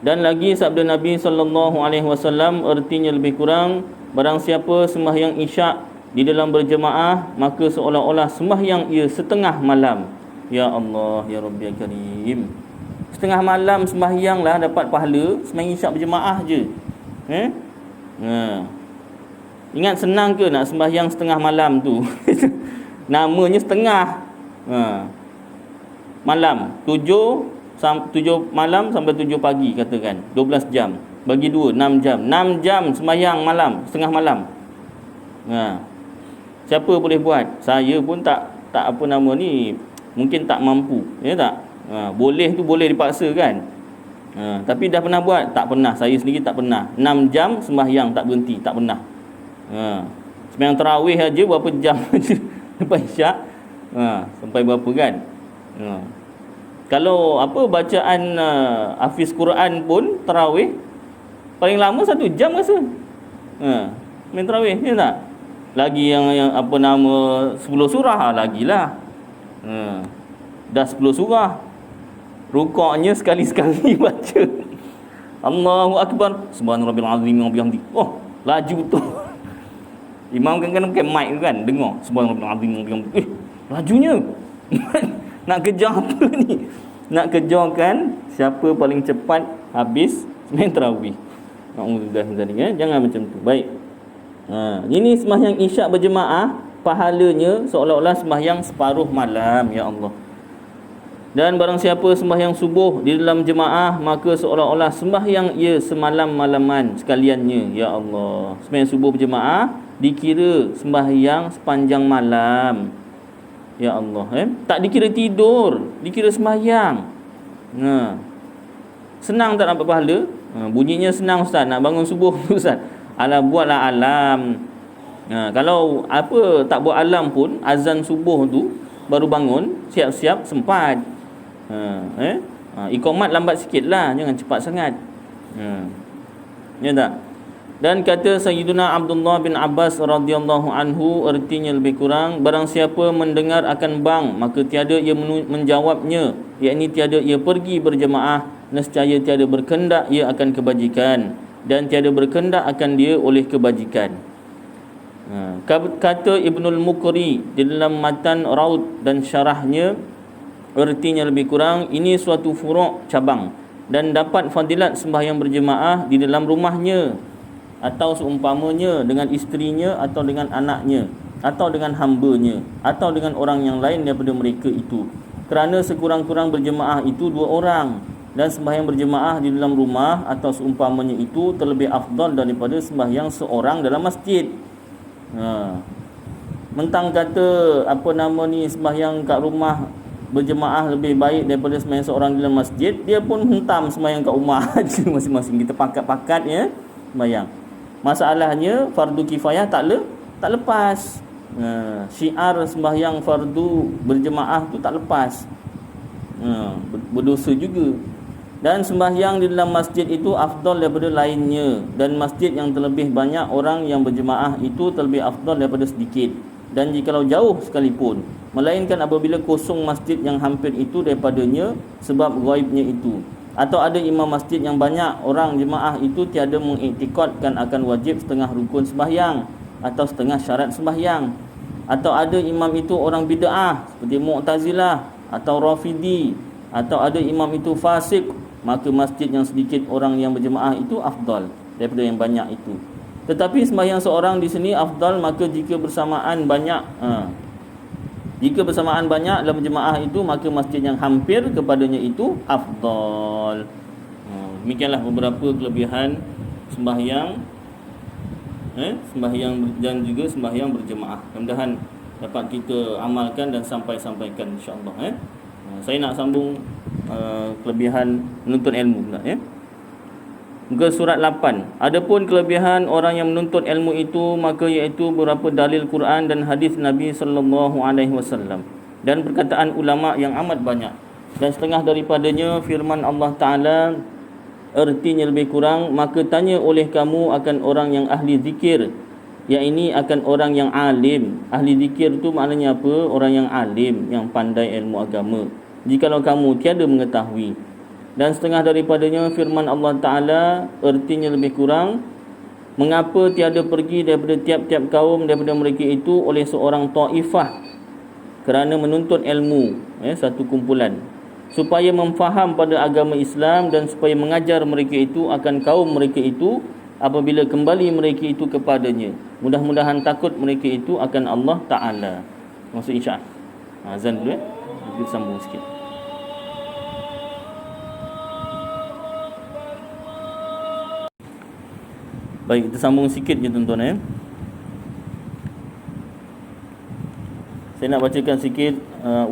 [SPEAKER 1] Dan lagi sabda Nabi SAW, artinya lebih kurang, barang siapa sembahyang isyak di dalam berjemaah, maka seolah-olah sembahyang ia setengah malam. Ya Allah, ya Rabbi ya Karim, setengah malam sembahyang lah dapat pahala, sembahyang isyak berjemaah je. Ingat senang ke nak sembahyang setengah malam tu? Namanya setengah malam, 7 malam sampai 7 pagi katakan, 12 jam bagi 2, 6 jam. 6 jam sembahyang malam, setengah malam. Siapa boleh buat? Saya pun tak apa nama ni, mungkin tak mampu, ya tak? Boleh tu boleh dipaksa kan. Tapi dah pernah buat? Tak pernah, saya sendiri tak pernah. 6 jam sembahyang tak berhenti, tak pernah. Sembahyang tarawih aja berapa jam lepas isyak, sampai berapa kan. Kalau apa bacaan hafiz Quran pun tarawih paling lama 1 jam rasa. Main tarawih ni tak? Lagi yang apa nama 10 surah lagilah. Dah 10 surah. Rukuknya sekali-sekali baca Allahu Akbar, subhanarabbil azim wa bihamdi. Oh, laju tu. Imam kadang-kadang pakai mic tu kan, dengar subhanarabbil azim wa bihamdi. Lajunya. Nak kejar apa ni? Nak kejarkan siapa paling cepat habis sembahyang tarawih. Alhamdulillah jangan macam tu. Baik. Ini sembahyang isyak berjemaah, pahalanya seolah-olah sembahyang separuh malam, ya Allah. Dan barang siapa sembahyang subuh di dalam jemaah, maka seolah-olah sembahyang ia semalam-malaman sekaliannya, ya Allah. Sembahyang subuh berjemaah dikira sembahyang sepanjang malam, ya Allah. Tak dikira tidur, dikira sembahyang. Senang tak dapat pahala? Bunyinya senang ustaz, nak bangun subuh ustaz. Alah, buatlah alam. Kalau apa tak buat alam pun, azan subuh tu baru bangun, siap-siap sempat. Iqamat lambat sikit lah, jangan cepat sangat. Ya tak? Dan kata Sayyiduna Abdullah bin Abbas radhiyallahu anhu, artinya lebih kurang, barang siapa mendengar akan bang, maka tiada ia menjawabnya, yakni tiada ia pergi berjemaah, nescaya tiada berkendak ia akan kebajikan, dan tiada berkendak akan dia oleh kebajikan. Kata Ibnul Muqri di dalam matan Raud dan syarahnya, artinya lebih kurang, ini suatu furu' cabang, dan dapat fadilat sembahyang berjemaah di dalam rumahnya, atau seumpamanya dengan isterinya, atau dengan anaknya, atau dengan hambanya, atau dengan orang yang lain daripada mereka itu. Kerana sekurang-kurang berjemaah itu 2 orang, dan sembahyang berjemaah di dalam rumah atau seumpamanya itu terlebih afdal daripada sembahyang seorang dalam masjid. Mentang kata apa nama ni, sembahyang kat rumah berjemaah lebih baik daripada sembahyang seorang di dalam masjid, dia pun hentam sembahyang kat rumah masing-masing. Kita pakat-pakat ya sembahyang. Masalahnya fardu kifayah tak lepas. Syiar sembahyang fardu berjemaah tu tak lepas. Berdosa juga. Dan sembahyang di dalam masjid itu afdal daripada lainnya, dan masjid yang terlebih banyak orang yang berjemaah itu terlebih afdal daripada sedikit, dan jikalau jauh sekalipun, melainkan apabila kosong masjid yang hampir itu daripadanya sebab ghaibnya itu, atau ada imam masjid yang banyak orang jemaah itu tiada mengiktikadkan akan wajib setengah rukun sembahyang atau setengah syarat sembahyang, atau ada imam itu orang bid'ah seperti Mu'tazilah atau Rafidi, atau ada imam itu fasik, maka masjid yang sedikit orang yang berjemaah itu afdal daripada yang banyak itu. Tetapi sembahyang seorang di sini afdal, maka jika bersamaan banyak dalam jemaah itu, maka masjid yang hampir kepadanya itu afdal. Demikianlah beberapa kelebihan sembahyang dan juga sembahyang berjemaah. Mudah-mudahan dapat kita amalkan dan sampaikan insya-Allah. Saya nak sambung kelebihan menuntut ilmu pula ya. Muka surat 8. Adapun kelebihan orang yang menuntut ilmu itu, maka iaitu beberapa dalil Quran dan hadis Nabi sallallahu alaihi wasallam dan perkataan ulama yang amat banyak. Dan setengah daripadanya firman Allah Ta'ala, artinya lebih kurang, maka tanya oleh kamu akan orang yang ahli zikir, yang ini akan orang yang alim. Ahli zikir tu maknanya apa? Orang yang alim, yang pandai ilmu agama, jikalau kamu tiada mengetahui. Dan setengah daripadanya firman Allah Ta'ala, artinya lebih kurang, mengapa tiada pergi daripada tiap-tiap kaum daripada mereka itu oleh seorang ta'ifah kerana menuntut ilmu, satu kumpulan, supaya memfaham pada agama Islam dan supaya mengajar mereka itu akan kaum mereka itu apabila kembali mereka itu kepadanya. Mudah-mudahan takut mereka itu akan Allah Ta'ala. Maksud isyak. Azan dulu kita sambung sikit. Baik, kita sambung sikit je tuan-tuan. Saya nak bacakan sikit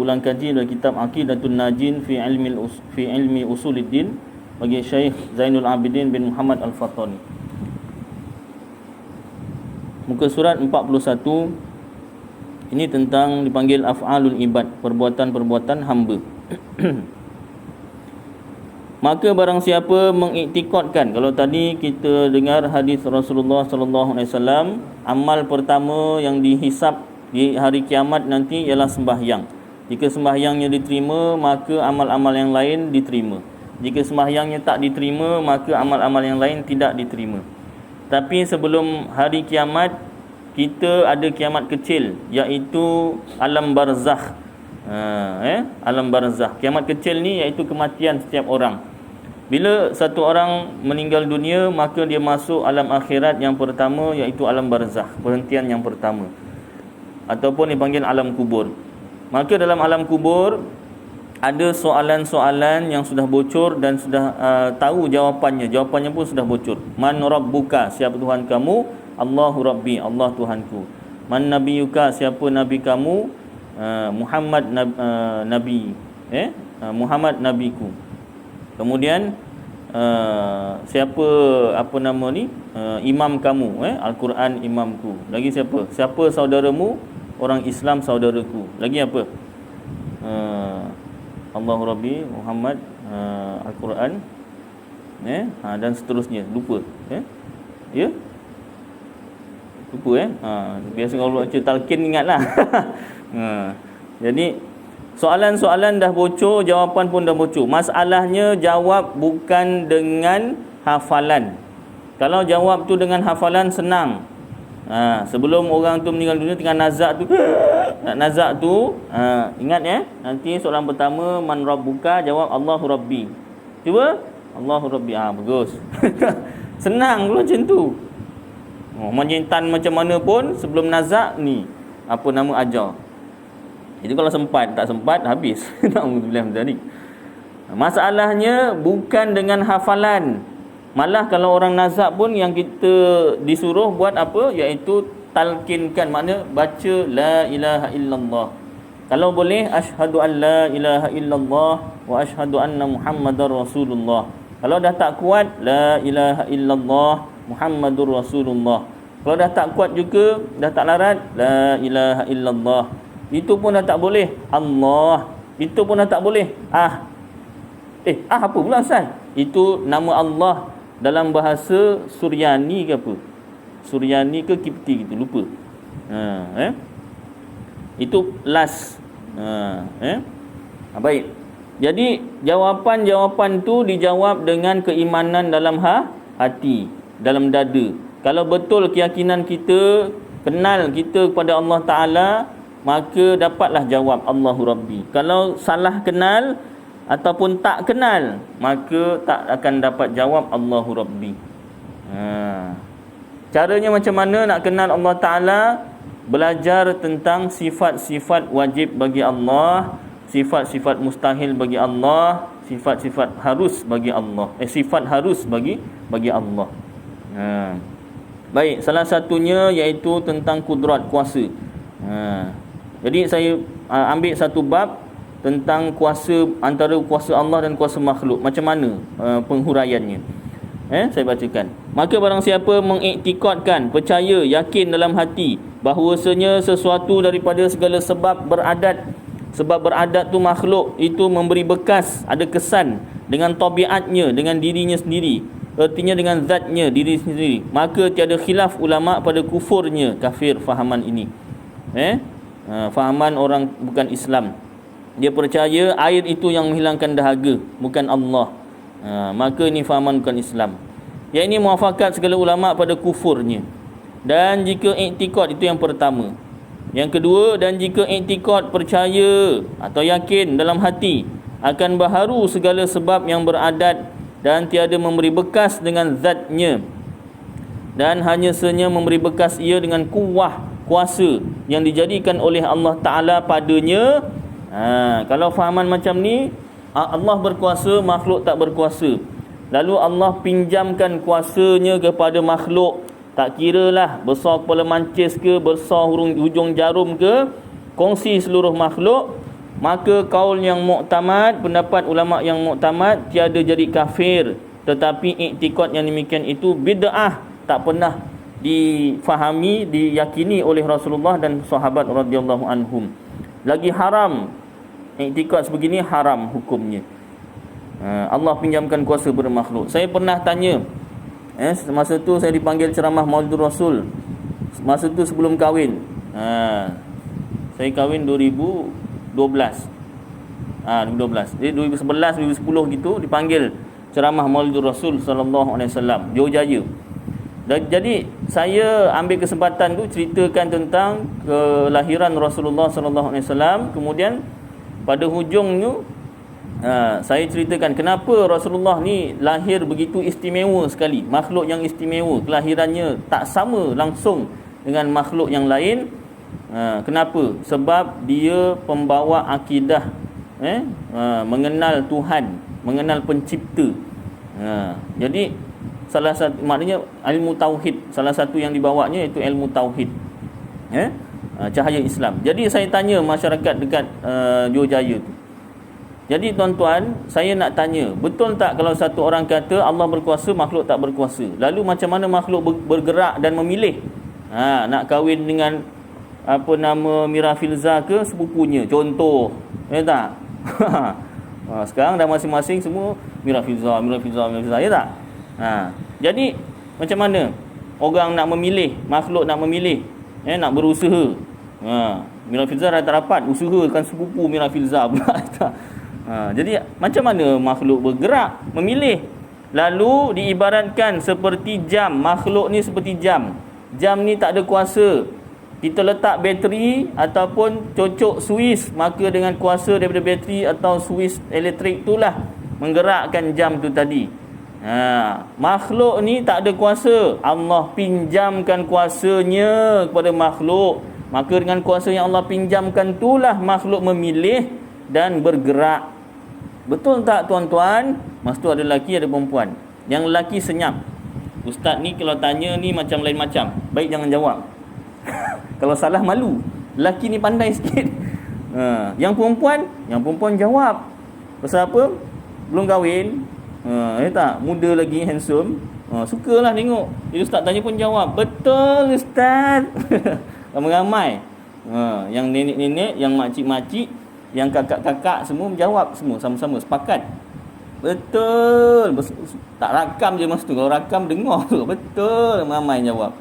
[SPEAKER 1] ulang kaji dari kitab Aqidatun Najin fi ilmi Usuluddin bagi Syekh Zainul Abidin bin Muhammad Al-Fattani. Muka surat 41. Ini tentang dipanggil af'alul ibad, perbuatan-perbuatan hamba. Maka barang siapa mengiktikadkan, kalau tadi kita dengar hadis Rasulullah sallallahu alaihi wasallam, amal pertama yang dihisap di hari kiamat nanti ialah sembahyang. Jika sembahyangnya diterima, maka amal-amal yang lain diterima. Jika sembahyangnya tak diterima, maka amal-amal yang lain tidak diterima. Tapi sebelum hari kiamat, kita ada kiamat kecil, iaitu alam barzakh. Alam barzakh. Kiamat kecil ni iaitu kematian setiap orang. Bila satu orang meninggal dunia, maka dia masuk alam akhirat yang pertama, iaitu alam barzakh, perhentian yang pertama, ataupun dipanggil alam kubur. Maka dalam alam kubur ada soalan-soalan yang sudah bocor dan sudah tahu jawapannya. Jawapannya pun sudah bocor. Man rabbuka, siapa Tuhan kamu? Allahu rabbi, Allah Tuhanku. Man nabiyuka, siapa nabi kamu? Muhammad nabi, Muhammad nabiku. Kemudian siapa apa nama ni? Imam kamu, Al-Quran imamku. Lagi siapa? Siapa saudaramu? Orang Islam saudaraku. Lagi apa? Allahu Rabbi, Muhammad, Al-Quran, dan seterusnya. Lupa, ya? Lupa, biasa kalau baca talqin ingatlah. Jadi soalan-soalan dah bocor, jawapan pun dah bocor. Masalahnya jawab bukan dengan hafalan. Kalau jawab tu dengan hafalan senang. Sebelum orang tu meninggal dunia tengah nazak tu, nak nazak tu, ingat nanti soalan pertama, man rabbuka, jawab Allahu Rabbi. Cuba Allahu Rabbi, bagus. Senang pula macam tu. Mencintan macam mana pun sebelum nazak ni apa nama ajar. Jadi kalau sempat, tak sempat habis. Alhamdulillah dari. Masalahnya bukan dengan hafalan. Malah kalau orang nazak pun yang kita disuruh buat apa? Iaitu talqinkan, makna baca la ilaha illallah. Kalau boleh asyhadu an la ilaha illallah wa asyhadu anna Muhammadar Rasulullah. Kalau dah tak kuat la ilaha illallah Muhammadur Rasulullah. Kalau dah tak kuat juga, dah tak larat la ilaha illallah. Itu pun dah tak boleh Allah. Itu pun dah tak boleh apa pula Ustaz? Itu nama Allah dalam bahasa Suryani ke apa? Suryani ke Kipti gitu, lupa. Itu last. Baik. Jadi jawapan-jawapan tu dijawab dengan keimanan dalam hati, dalam dada. Kalau betul keyakinan kita, kenal kita kepada Allah Ta'ala, maka dapatlah jawab Allahu Rabbi. Kalau salah kenal ataupun tak kenal, maka tak akan dapat jawab Allahu Rabbi. Caranya macam mana nak kenal Allah Ta'ala? Belajar tentang sifat-sifat wajib bagi Allah, sifat-sifat mustahil bagi Allah, sifat-sifat harus bagi Allah. Sifat harus bagi Allah. Baik, salah satunya iaitu tentang kudrat, kuasa. Jadi saya ambil satu bab tentang kuasa, antara kuasa Allah dan kuasa makhluk. Macam mana penghuraiannya? Saya bacakan. Maka barang siapa mengiktikadkan, percaya, yakin dalam hati bahawasanya sesuatu daripada segala sebab beradat Sebab beradat tu makhluk itu memberi bekas, ada kesan dengan tabiatnya, dengan dirinya sendiri, artinya dengan zatnya diri sendiri. Maka tiada khilaf ulama pada kufurnya kafir fahaman ini. Fahaman orang bukan Islam. Dia percaya air itu yang menghilangkan dahaga, bukan Allah. Maka ini fahaman bukan Islam. Yang ini muafakat segala ulama pada kufurnya. Dan jika i'tikad, itu yang pertama. Yang kedua, dan jika i'tikad, percaya atau yakin dalam hati akan baharu segala sebab yang beradat dan tiada memberi bekas dengan zatnya, dan hanya senya memberi bekas ia dengan kuasa yang dijadikan oleh Allah Ta'ala padanya. Kalau fahaman macam ni, Allah berkuasa, makhluk tak berkuasa, lalu Allah pinjamkan kuasanya kepada makhluk, tak kiralah besar kepala mancis ke, besar hujung jarum ke, kongsi seluruh makhluk, maka kaul yang muktamad, pendapat ulama yang muktamad, tiada jadi kafir. Tetapi iktikad yang demikian itu bid'ah, tak pernah difahami, diyakini oleh Rasulullah dan sahabat radhiyallahu anhum. Lagi haram, iktikad sebegini haram hukumnya. Allah pinjamkan kuasa kepada makhluk. Saya pernah tanya, masa tu saya dipanggil ceramah Maulidur Rasul. Masa tu sebelum kahwin. Saya kahwin 2012. 2012. Jadi 2011, 2010 gitu dipanggil ceramah Maulidur Rasul sallallahu alaihi wasallam, Johor Jaya. Jadi saya ambil kesempatan tu ceritakan tentang kelahiran Rasulullah sallallahu alaihi wasallam. Kemudian pada hujungnya saya ceritakan kenapa Rasulullah ni lahir begitu istimewa sekali, makhluk yang istimewa, kelahirannya tak sama langsung dengan makhluk yang lain. Kenapa? Sebab dia pembawa akidah, mengenal Tuhan, mengenal pencipta. Jadi salah satu, maknanya ilmu tauhid, salah satu yang dibawanya itu ilmu tauhid, cahaya Islam. Jadi saya tanya masyarakat dekat Johor Jaya tu. Jadi tuan-tuan, saya nak tanya, betul tak kalau satu orang kata Allah berkuasa, makhluk tak berkuasa? Lalu macam mana makhluk bergerak dan memilih? Nak kahwin dengan apa nama Mira Filza ke sepupunya, contoh, tak? Sekarang dah masing-masing semua Mira Filza, ya tak? Jadi macam mana orang nak memilih, makhluk nak memilih, nak berusaha. Mira Filza dah tak dapat, usahakan sepupu Mira Filza pula. Jadi macam mana makhluk bergerak, memilih? Lalu diibaratkan seperti jam. Makhluk ni seperti jam. Jam ni tak ada kuasa. Kita letak bateri ataupun cocok suis, maka dengan kuasa daripada bateri atau suis elektrik itulah menggerakkan jam tu tadi. Makhluk ni tak ada kuasa. Allah pinjamkan kuasanya kepada makhluk. Maka dengan kuasa yang Allah pinjamkan itulah makhluk memilih dan bergerak. Betul tak tuan-tuan? Masa tu ada lelaki, ada perempuan. Yang lelaki senyap. Ustaz ni kalau tanya ni macam lain macam, baik jangan jawab. Kalau salah malu. Lelaki ni pandai sikit. Yang perempuan jawab. Pasal apa? Belum kahwin, tak, muda lagi, handsome. Sukalah tengok. Jadi ustaz tanya pun jawab. Betul ustaz. Ramai-ramai. Yang nenek-nenek, yang makcik-makcik, yang kakak-kakak semua menjawab, semua sama-sama sepakat. Betul. Tak rakam je masa tu. Kalau rakam dengar tu. Betul, ramai jawab.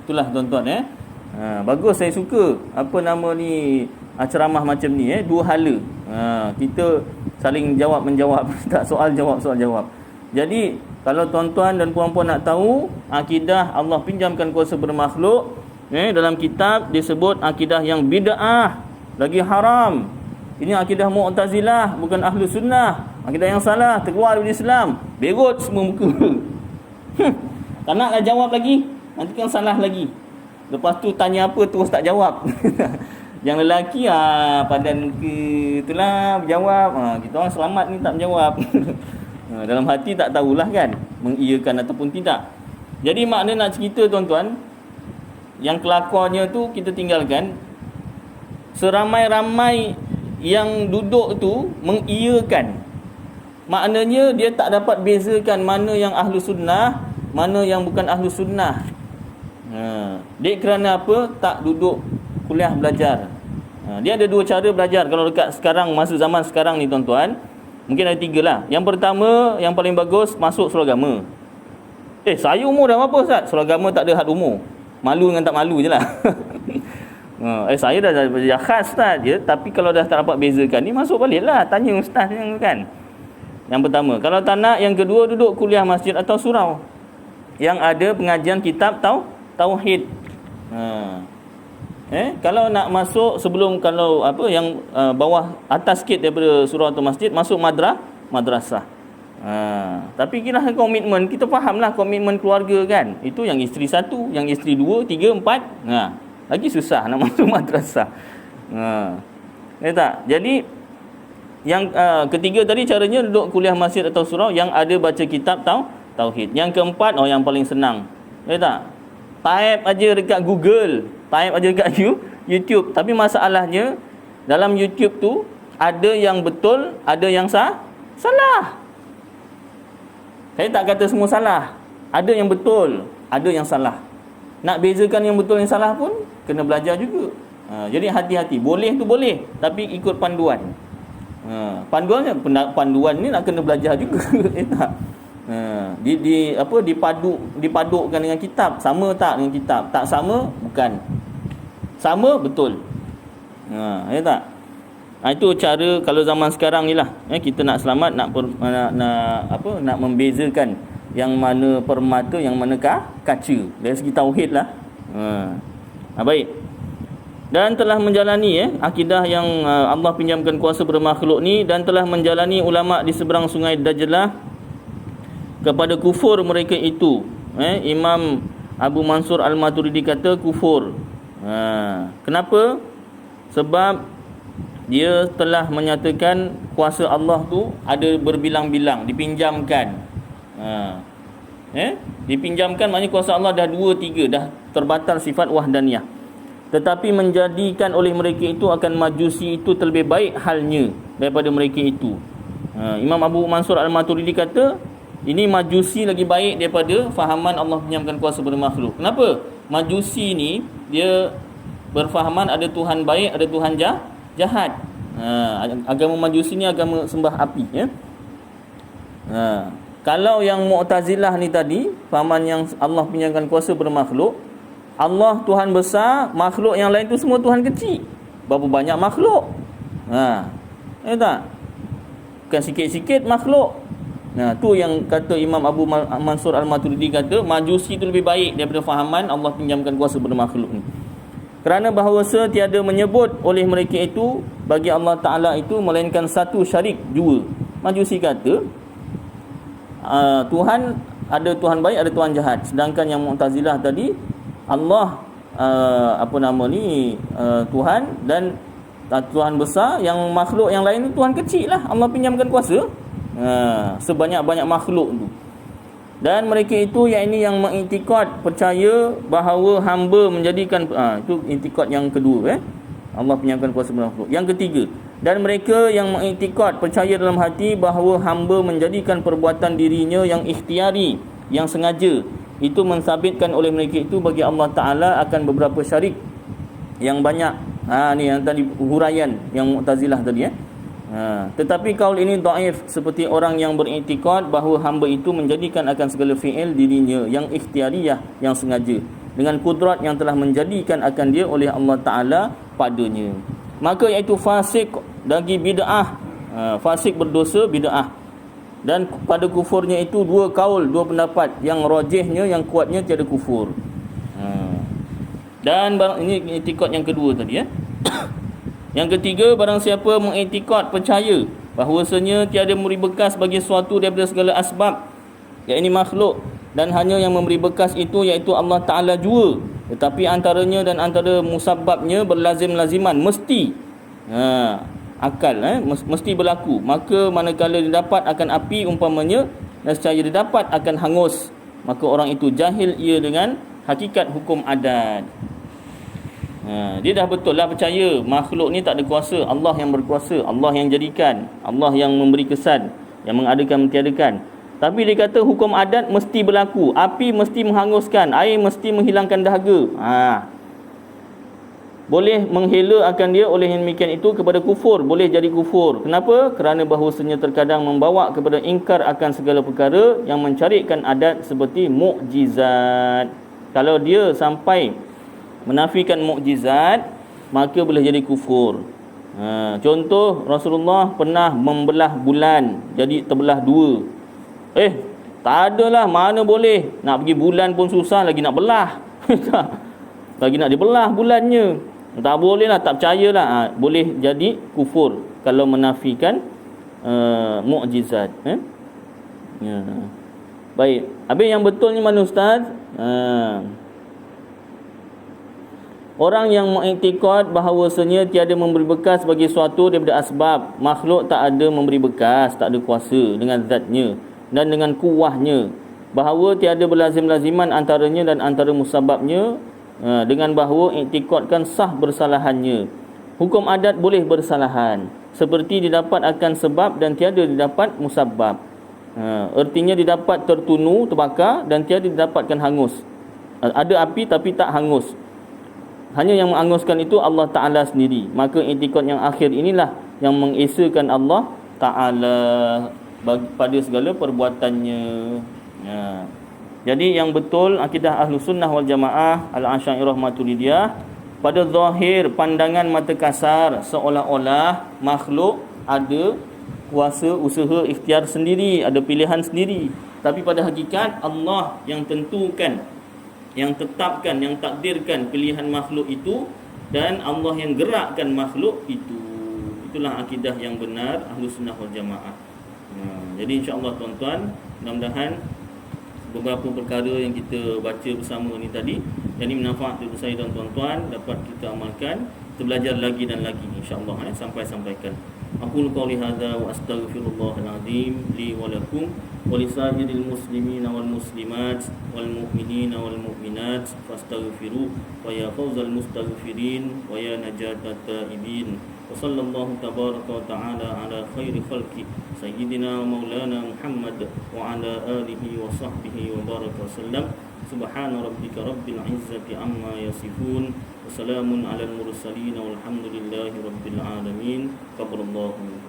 [SPEAKER 1] Itulah tuan-tuan. Bagus, saya suka apa nama ni, ceramah macam ni, dua hala. Kita saling jawab menjawab. Tak soal jawab. Jadi kalau tuan-tuan dan puan-puan nak tahu akidah Allah pinjamkan kuasa bermakhluk, dalam kitab disebut akidah yang bid'ah, lagi haram. Ini akidah Mu'tazilah, bukan Ahlu Sunnah. Akidah yang salah, terkeluar dari Islam. Berut semua muka. Tak naklah jawab lagi, nanti kan salah lagi. Lepas tu tanya apa terus tak jawab. Yang lelaki padan muka itulah berjawab. Kita orang selamat ni tak menjawab. Dalam hati tak tahulah kan, mengiyakan ataupun tidak. Jadi makna nak cerita tuan-tuan, yang kelakuannya tu kita tinggalkan. Seramai-ramai yang duduk tu mengiyakan. Maknanya dia tak dapat bezakan mana yang ahlu sunnah, mana yang bukan ahlu sunnah. Dia kerana apa? Tak duduk kuliah belajar. Dia ada dua cara belajar. Kalau dekat sekarang, masa zaman sekarang ni tuan-tuan, mungkin ada tiga lah. Yang pertama, yang paling bagus, masuk surau agama. Saya umur dah berapa Ustaz? Surau agama tak ada had umur. Malu dengan tak malu je lah. Saya dah belajar khas Ustaz je. Tapi kalau dah tak dapat bezakan ni, masuk balik lah. Tanya Ustaz yang kan. Yang pertama. Kalau tak nak, yang kedua, duduk kuliah masjid atau surau yang ada pengajian kitab tauhid. Kalau nak masuk sebelum, kalau apa yang bawah atas sikit daripada surau atau masjid, masuk madrasah. Tapi kira komitmen, kita fahamlah komitmen keluarga kan. Itu yang isteri satu, yang isteri dua, tiga, empat. Lagi susah nak masuk madrasah. Tak? Jadi yang ketiga tadi caranya duduk kuliah masjid atau surau yang ada baca kitab tauhid. Yang keempat, yang paling senang. Tak? Type aja dekat Google, type aja dekat YouTube. Tapi masalahnya dalam YouTube tu ada yang betul, ada yang salah. Saya tak kata semua salah. Ada yang betul, ada yang salah. Nak bezakan yang betul yang salah pun kena belajar juga. Jadi hati-hati. Boleh tu boleh, tapi ikut panduan. Panduan ni nak kena belajar juga. Tak? Dipadukkan dengan kitab. Sama tak dengan kitab? Tak sama, bukan. Sama, betul. Tak? Itu cara kalau zaman sekarang ni lah. Kita nak selamat, nak membezakan yang mana permata, yang mana kaca. Dari segi tauhid lah. Baik. Dan telah menjalani akidah yang Allah pinjamkan kuasa pada makhluk ni, dan telah menjalani ulama di seberang sungai Dajlah kepada kufur mereka itu. Imam Abu Mansur Al-Maturidi kata kufur. Kenapa? Sebab dia telah menyatakan kuasa Allah tu ada berbilang-bilang, dipinjamkan. Dipinjamkan maknanya kuasa Allah dah 2, 3, dah terbatal sifat wahdaniyah. Tetapi menjadikan oleh mereka itu akan majusi itu terlebih baik halnya daripada mereka itu. Imam Abu Mansur Al-Maturidi kata ini majusi lagi baik daripada fahaman Allah pinjamkan kuasa pada makhluk. Kenapa? Majusi ni dia berfahaman ada Tuhan baik, ada Tuhan jahat. Agama Majusi ni agama sembah api. Kalau yang Mu'tazilah ni tadi, fahaman yang Allah pinjamkan kuasa pada makhluk, Allah Tuhan besar, makhluk yang lain tu semua Tuhan kecil. Berapa banyak makhluk? Tak? Bukan sikit-sikit makhluk. Tu yang kata Imam Abu Mansur Al-Maturidi kata Majusi tu lebih baik daripada fahaman Allah pinjamkan kuasa pada makhluk ni. Kerana bahawasa tiada menyebut oleh mereka itu bagi Allah Ta'ala itu melainkan satu syarik jua. Majusi kata Tuhan, ada Tuhan baik, ada Tuhan jahat. Sedangkan yang Mu'tazilah tadi Allah Tuhan dan Tuhan besar, yang makhluk yang lain itu Tuhan kecil lah. Allah pinjamkan kuasa sebanyak-banyak makhluk tu. Dan mereka itu yang mengiktikad percaya bahawa hamba menjadikan itu iktikad yang kedua Allah pinjamkan kuasa makhluk. Yang ketiga, dan mereka yang mengiktikad percaya dalam hati bahawa hamba menjadikan perbuatan dirinya yang ikhtiari, yang sengaja, itu mensabitkan oleh mereka itu bagi Allah Ta'ala akan beberapa syarik yang banyak. Ni yang tadi huraian yang Mu'tazilah tadi Tetapi kaul ini dhaif, seperti orang yang beriktikad bahawa hamba itu menjadikan akan segala fi'il dirinya yang ikhtiariyah, yang sengaja, dengan kudrat yang telah menjadikan akan dia oleh Allah Ta'ala padanya. Maka iaitu fasik bagi bid'ah, fasik berdosa bid'ah. Dan pada kufurnya itu dua kaul, dua pendapat. Yang rajihnya, yang kuatnya tiada kufur. Dan ini iktikad yang kedua tadi Yang ketiga, barang siapa mengiktikad percaya bahawasanya tiada memberi bekas bagi sesuatu daripada segala asbab, yakni makhluk, dan hanya yang memberi bekas itu iaitu Allah Ta'ala jua, tetapi antaranya dan antara musabbabnya berlazim-laziman, mesti akal mesti berlaku. Maka manakala didapat akan api umpamanya, dan secara didapat akan hangus, maka orang itu jahil ia dengan hakikat hukum adat. Dia dah betul lah percaya makhluk ni tak ada kuasa, Allah yang berkuasa, Allah yang jadikan, Allah yang memberi kesan, yang mengadakan, mentiadakan. Tapi dia kata hukum adat mesti berlaku, api mesti menghanguskan, air mesti menghilangkan dahaga. boleh menghela akan dia oleh yang demikian itu kepada kufur, boleh jadi kufur. Kenapa? Kerana bahawasanya terkadang membawa kepada ingkar akan segala perkara yang mencarikan adat seperti mukjizat. Kalau dia sampai menafikan mukjizat, maka boleh jadi kufur. Contoh, Rasulullah pernah membelah bulan jadi terbelah dua. Tak adalah, mana boleh. Nak pergi bulan pun susah, lagi nak belah. Lagi nak dibelah bulannya. Tak boleh lah, tak percayalah. Boleh jadi kufur kalau menafikan mukjizat. Baik. Habis yang betulnya mana Ustaz? Orang yang mengiktikad bahawasanya tiada memberi bekas bagi suatu daripada asbab. Makhluk tak ada memberi bekas, tak ada kuasa dengan zatnya dan dengan kuahnya. Bahawa tiada berlazim-laziman antaranya dan antara musababnya, dengan bahawa iktikadkan sah bersalahannya. Hukum adat boleh bersalahan, seperti didapat akan sebab dan tiada didapat musabab. Artinya didapat tertunu, terbakar dan tiada didapatkan hangus. Ada api tapi tak hangus. Hanya yang menghanguskan itu Allah Ta'ala sendiri. Maka iktikad yang akhir inilah yang mengesakan Allah Ta'ala pada segala perbuatannya. Jadi yang betul akidah Ahlus Sunnah wal Jamaah Al-Asy'ariyah Maturidiyah, pada zahir pandangan mata kasar seolah-olah makhluk ada kuasa, usaha, ikhtiar sendiri, ada pilihan sendiri. Tapi pada hakikat Allah yang tentukan, yang tetapkan, yang takdirkan pilihan makhluk itu, dan Allah yang gerakkan makhluk itu. Itulah akidah yang benar Ahlus Sunnah wal Jamaah. Jadi insya-Allah tuan-tuan, mudah-mudahan beberapa perkara yang kita baca bersama ni tadi, yang ini manfaat untuk saya dan tuan-tuan, dapat kita amalkan. Kita belajar lagi dan lagi insya-Allah, sampai-sampaikan. Aqulu qouli hadza wa astaghfirullahal azim li wa lakum wa lisa'iril muslimina wal muslimat wal mu'minina wal mu'minat fastaghfiru wa ya fawzal mustaghfirin wa ya najatat taibin. Wa sallallahu tabaraka wa ta'ala ala khairi khalqi sayyidina maulana Muhammad wa ala alihi wa sahbihi wa baraka wasallam. Subhana rabbika rabbil izzati amma yasifun wa salamun alal mursalin walhamdulillahi rabbil alamin. Qabballahu